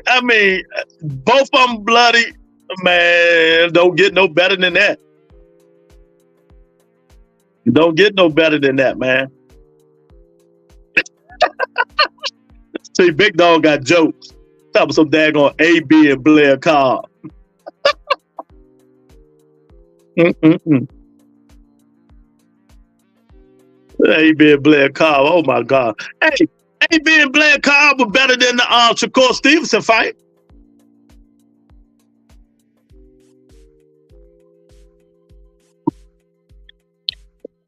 Speaker 3: I mean, both of them bloody. Man, don't get no better than that. Don't get no better than that, man. See, Big Dog got jokes. Talking some daggone AB and Blair Cobb. AB and Blair Cobb. Oh my God. Hey, AB and Blair Cobb were better than the Shakur Stevenson fight.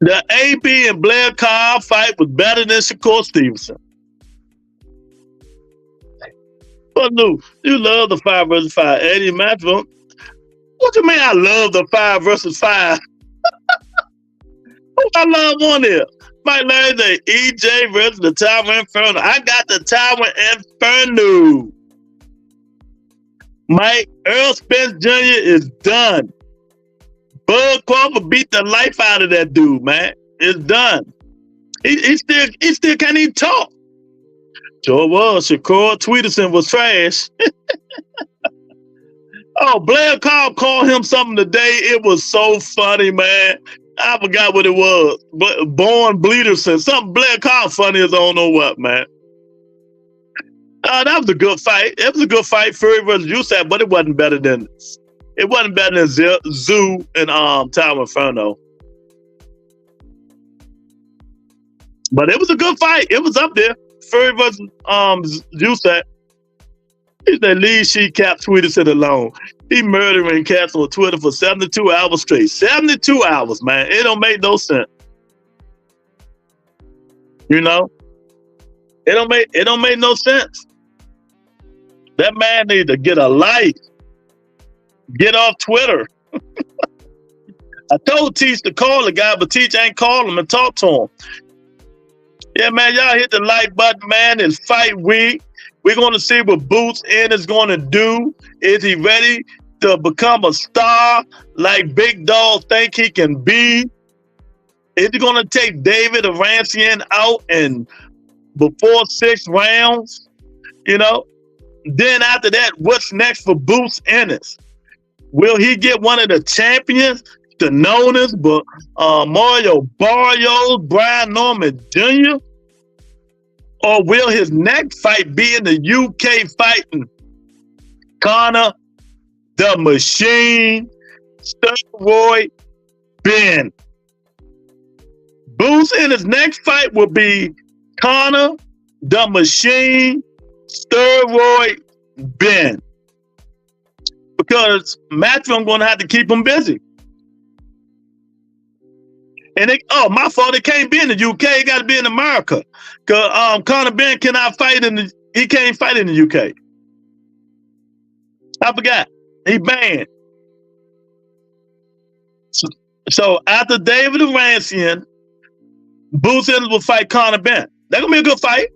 Speaker 3: The AB and Blair Cobb fight was better than Shakur Stevenson. But Lou, you love the 5 versus 5. Eddie Matthews. What you mean I love the 5 versus 5? Who I love on there? Mike Larry say EJ versus the Tower Inferno. I got the Tower Inferno. Mike Earl Spence Jr. is done. Bud Crawford beat the life out of that dude, man. It's done. He still can't even talk. Sure was. Shakur Tweederson was trash. Oh, Blair Cobb called him something today. It was so funny, man. I forgot what it was. But Born Bleederson. Something Blair Cobb funny as I don't know what, man. That was a good fight. It was a good fight, Fury versus USAC, but it wasn't better than Zoo and Tower Inferno. But it was a good fight. It was up there. Fury versus USAC. He said, leave she cap Tweederson alone. He murdering cats on Twitter for 72 hours straight. 72 hours, man. It don't make no sense. You know? It don't make no sense. That man need to get a life. Get off Twitter. I told Teach to call the guy, but Teach ain't call him and talk to him. Yeah, man, y'all hit the like button, man. It's fight week. We're going to see what Boots Ennis is going to do. Is he ready to become a star like Big Dog think he can be? Is he going to take David Arancian out and before 6 rounds? You know? Then after that, what's next for Boots Ennis? Will he get one of the champions, the knowners, but Mario Barrios, Brian Norman Jr.? Or will his next fight be in the UK fighting Connor the Machine Steroid Ben? Boots in his next fight will be Connor the Machine Steroid Ben. Because Matthew, I'm going to have to keep him busy. And my fault, it can't be in the UK, it got to be in America. Because Conor Ben cannot fight he can't fight in the UK. I forgot. He banned. So after David Arancian, Boots Ennis will fight Conor Ben. That's going to be a good fight.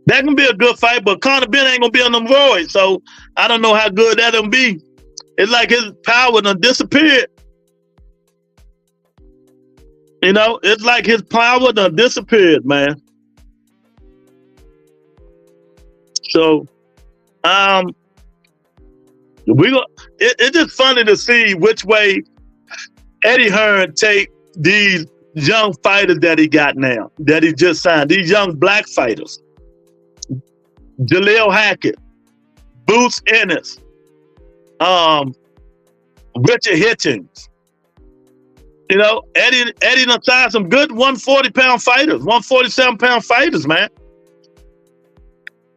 Speaker 3: That can be a good fight, but Conor Ben ain't going to be on them roids, so I don't know how good that'll be. It's like his power done disappeared. You know, it's like his power done disappeared, man. So, it's just funny to see which way Eddie Hearn take these young fighters that he got now, that he just signed, these young black fighters. Jaleel Hackett, Boots Ennis, Richard Hitchens. You know, Eddie done signed some good 140-pound fighters, 147-pound fighters, man.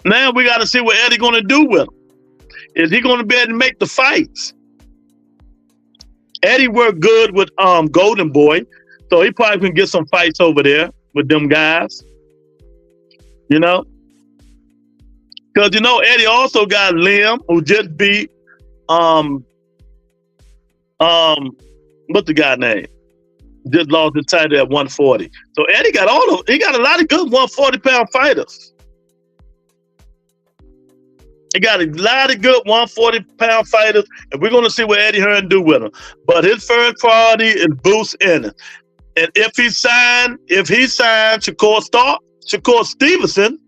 Speaker 3: Now we got to see what Eddie going to do with them. Is he going to be able to make the fights? Eddie worked good with Golden Boy, so he probably can get some fights over there with them guys. You know? Because, you know, Eddie also got Liam, who just beat, what's the guy name? Just lost the title at 140. So Eddie got he got a lot of good 140-pound fighters. He got a lot of good 140-pound fighters, and we're going to see what Eddie Hearn do with them. But his first priority is Boots Ennis. And if he signed Shakur Stevenson,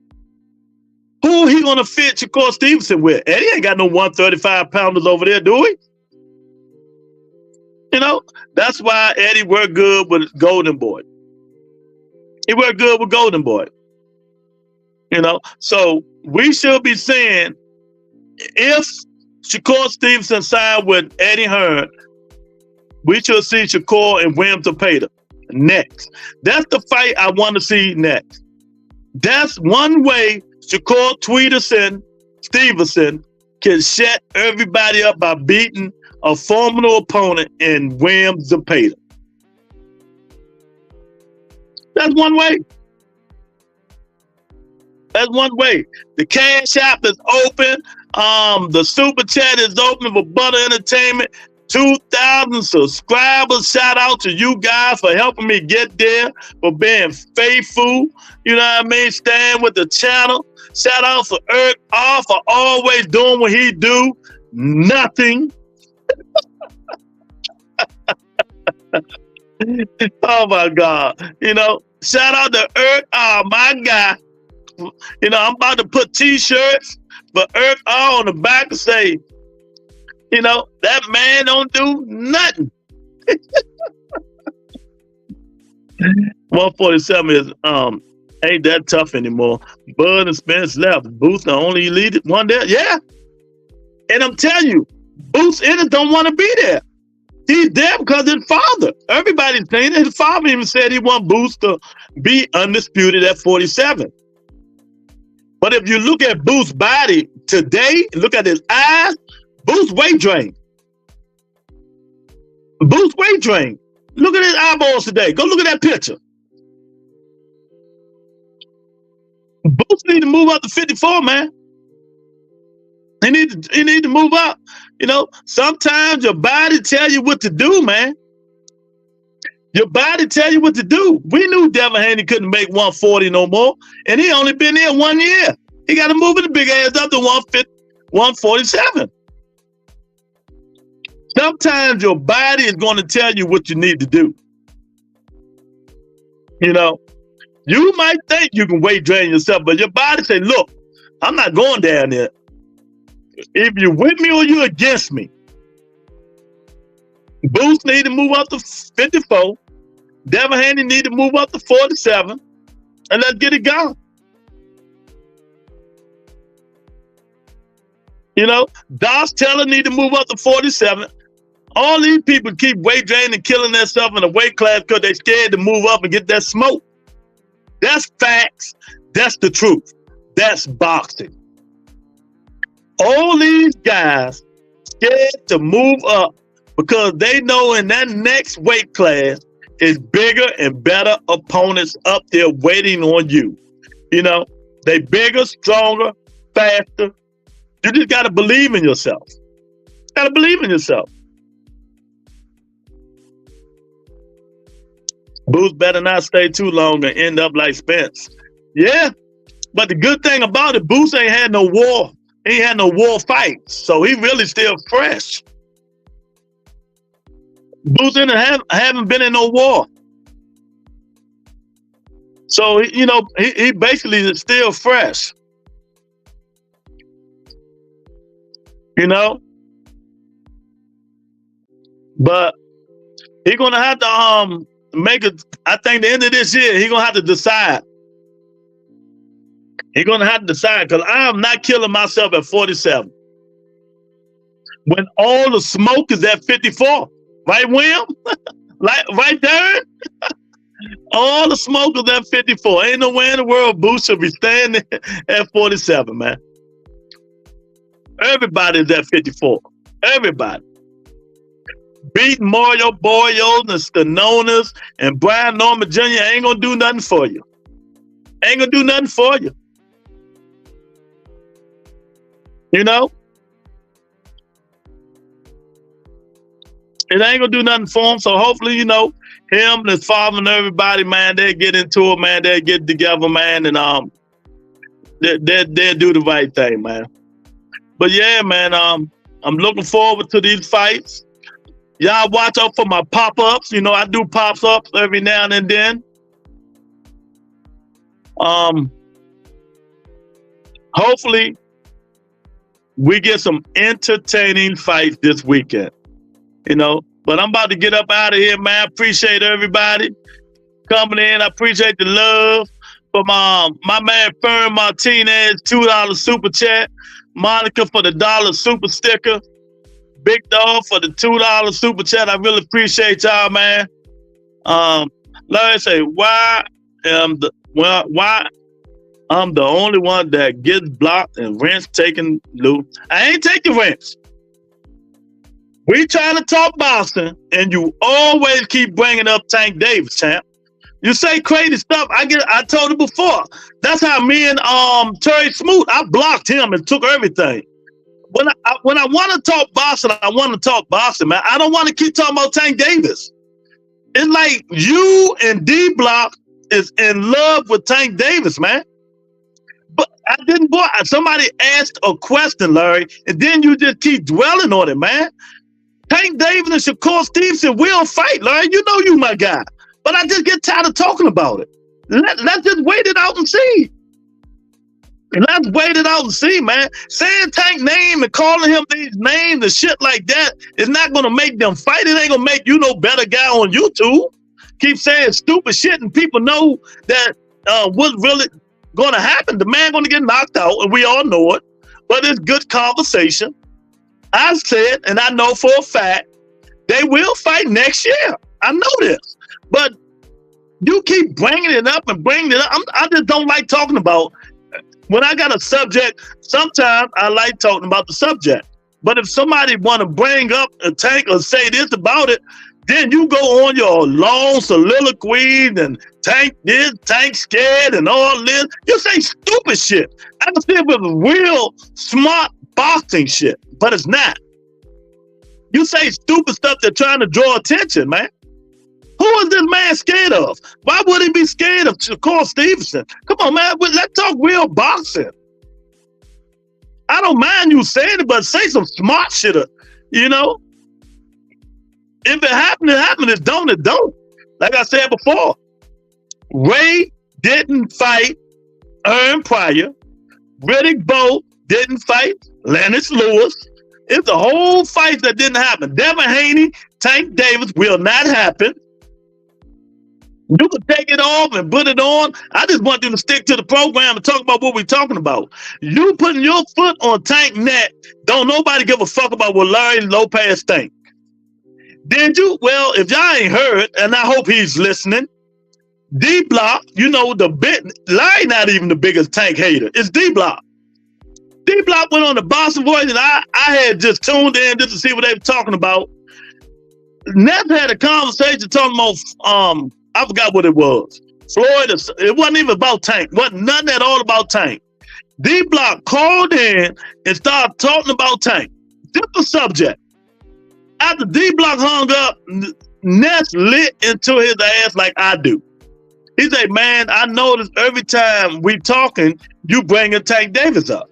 Speaker 3: who he going to fit Shakur Stevenson with? Eddie ain't got no 135-pounders over there, do he? You know, that's why Eddie worked good with Golden Boy. He worked good with Golden Boy. You know, so we should be saying, if Shakur Stevenson signed with Eddie Hearn, we should see Shakur and William Zepeda next. That's the fight I want to see next. That's one way Shakur Stevenson can shut everybody up by beating a formidable opponent in Williams Zepeda. That's one way. That's one way. The Cash App is open. The Super Chat is open for Butter Entertainment. 2,000 subscribers. Shout out to you guys for helping me get there, for being faithful. You know what I mean? Staying with the channel. Shout out for Eric R for always doing what he do. Nothing. Oh my God. You know, shout out to Eric R, my guy. You know, I'm about to put t-shirts for Eric R on the back and say, you know, that man don't do nothing. 147 is ain't that tough anymore. Bud and Spence left. Boots the only elite one there. Yeah. And I'm telling you, Boots Ennis don't want to be there. He's there because his father. Everybody's saying it. His father even said he want Boots to be undisputed at 47. But if you look at Boots' body today, look at his eyes, Boots weight drain. Boots weight drain. Look at his eyeballs today. Go look at that picture. Boots need to move up to 54, man. He need to move up. You know, sometimes your body tell you what to do, man. Your body tell you what to do. We knew Devin Haney couldn't make 140 no more, and he only been there 1 year. He got to move his big ass up to 147. Sometimes your body is going to tell you what you need to do. You know, you might think you can weight drain yourself, but your body say, look, I'm not going down there. If you're with me or you're against me. Boots need to move up to 54. Devin Haney need to move up to 47. And let's get it going. You know, Doss Teller need to move up to 47. All these people keep weight draining and killing themselves in the weight class because they're scared to move up and get that smoke. That's facts. That's the truth. That's boxing. All these guys scared to move up because they know in that next weight class is bigger and better opponents up there waiting on you. You know, they bigger, stronger, faster. You just got to believe in yourself. Got to believe in yourself. Boots better not stay too long and end up like Spence. Yeah, but the good thing about it, Boots ain't had no war. He ain't had no war fights, so he really still fresh. Boots haven't been in no war. So, you know, he basically is still fresh. You know? But he's going to have to make it, I think the end of this year, he's going to have to decide. He's going to have to decide because I am not killing myself at 47. When all the smoke is at 54. Right, William? right there? All the smoke is at 54. Ain't no way in the world Boots should be standing at 47, man. Everybody's at 54. Everybody. Beating Mario Boyos and Stanonas and Brian Norman Jr. ain't going to do nothing for you. Ain't going to do nothing for you. You know? It ain't going to do nothing for him. So hopefully, you know, him and his father and everybody, man, they get into it, man. They get together, man, and they'll do the right thing, man. But yeah, man, I'm looking forward to these fights. Y'all watch out for my pop-ups. You know, I do pop-ups every now and then. Hopefully, we get some entertaining fights this weekend. You know, but I'm about to get up out of here, man. I appreciate everybody coming in. I appreciate the love from my man Fern Martinez, $2 super chat. Monica for the $1 super sticker. Big Dog for the $2 super chat. I really appreciate y'all, man. Let me say, why I'm the only one that gets blocked and rents taken loose. I ain't taking rents. We trying to talk boxing, and you always keep bringing up Tank Davis, champ. You say crazy stuff. I told you before. That's how me and Terry Smoot, I blocked him and took everything. When I want to talk boxing, I want to talk boxing, man. I don't want to keep talking about Tank Davis. It's like you and D Block is in love with Tank Davis, man. But I didn't. Boy, somebody asked a question, Larry, and then you just keep dwelling on it, man. Tank Davis and Shakur Stevenson will fight, Larry. You know you my guy. But I just get tired of talking about it. Let's just wait it out and see. Let's wait it out and see, man. Saying Tank name and calling him these names and shit like that is not going to make them fight. It ain't going to make you no better guy on YouTube. Keep saying stupid shit and people know that what's really going to happen. The man going to get knocked out and we all know it. But it's good conversation. I said, and I know for a fact, they will fight next year. I know this. But you keep bringing it up and bringing it up. I just don't like talking about. When I got a subject, sometimes I like talking about the subject. But if somebody want to bring up a Tank or say this about it, then you go on your long soliloquy and Tank this, Tank scared and all this. You say stupid shit. I can see it with real smart boxing shit, but it's not. You say stupid stuff that's trying to draw attention, man. Who is this man scared of? Why would he be scared of Shakur Stevenson? Come on, man. Let's talk real boxing. I don't mind you saying it, but say some smart shit. You know? If it happened, it happened. If it don't. Like I said before, Ray didn't fight Aaron Pryor. Riddick Bowe didn't fight Lennox Lewis. It's a whole fight that didn't happen. Devin Haney, Tank Davis will not happen. You can take it off and put it on. I just want you to stick to the program and talk about what we're talking about. You putting your foot on Tank neck, don't nobody give a fuck about what Larry Lopez think. Did you? Well, if y'all ain't heard, and I hope he's listening, D Block, you know, Larry not even the biggest Tank hater. It's D Block. D Block went on the Boston Voice, and I had just tuned in just to see what they were talking about. Never had a conversation talking about I forgot what it was. Floyd, it wasn't even about Tank. Wasn't nothing at all about Tank. D Block called in and started talking about Tank. Different subject. After D Block hung up, Ness lit into his ass like I do. He said, man, I notice every time we talking, you bringing Tank Davis up.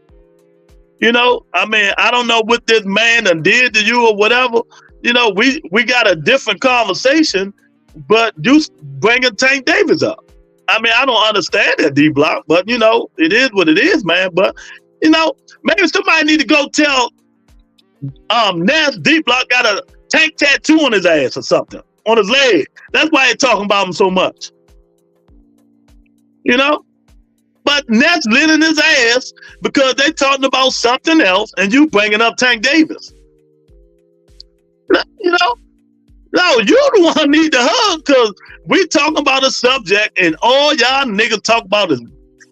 Speaker 3: You know, I mean, I don't know what this man done did to you or whatever. You know, we got a different conversation, but you bringing Tank Davis up. I mean, I don't understand that, D Block, but you know, it is what it is, man. But you know, maybe somebody need to go tell Ness D Block got a Tank tattoo on his ass or something, on his leg. That's why they're talking about him so much. You know? But Ness lit in his ass because they talking about something else and you bringing up Tank Davis. You know? No, you the one need to hug because we talking about a subject and all y'all niggas talk about is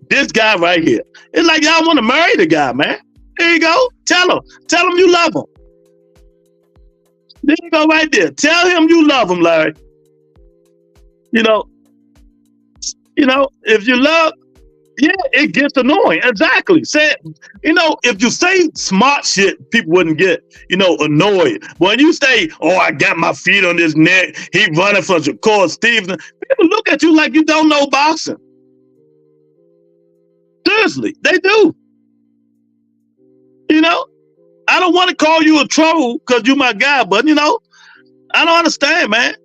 Speaker 3: this guy right here. It's like y'all want to marry the guy, man. There you go. Tell him you love him. There you go right there. Tell him you love him, Larry. You know, if you love, yeah, it gets annoying. Exactly. Say, you know, if you say smart shit, people wouldn't get, annoyed. When you say, oh, I got my feet on his neck, he running for Shakur Stevenson, people look at you like you don't know boxing. Seriously, they do. You know, I don't want to call you a troll because you my guy, but, I don't understand, man.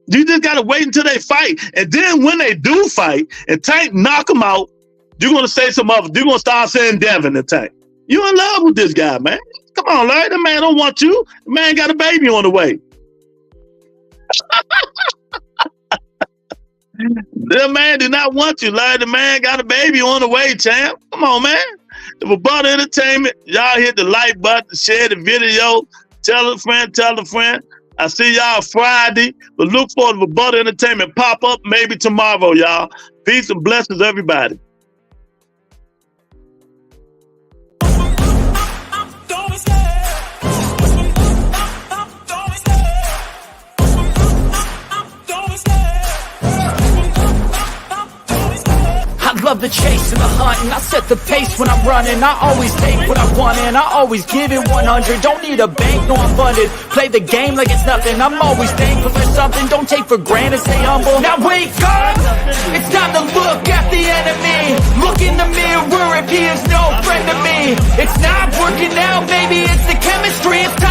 Speaker 3: You just got to wait until they fight. And then when they do fight and Tank knock them out, you're going to say some other. You're going to start saying Devin and Tank. You in love with this guy, man. Come on, Larry. The man don't want you. The man got a baby on the way. The man do not want you, Larry. The man got a baby on the way, champ. Come on, man. The Rebuttal Entertainment, y'all hit the like button, share the video, tell a friend. I see y'all Friday, but look for the Rebuttal Entertainment pop up maybe tomorrow, y'all. Peace and blessings, everybody.
Speaker 2: the chase and the hunt, and I set the pace when I'm running. I always take what I want and I always give it 100. Don't need a bank, no I'm funded. Play the game like it's nothing. I'm always thankful for something. Don't take for granted, stay humble. Now wake up, it's time to look at the enemy. Look in the mirror if he is no friend to me. It's not working out, maybe it's the chemistry. It's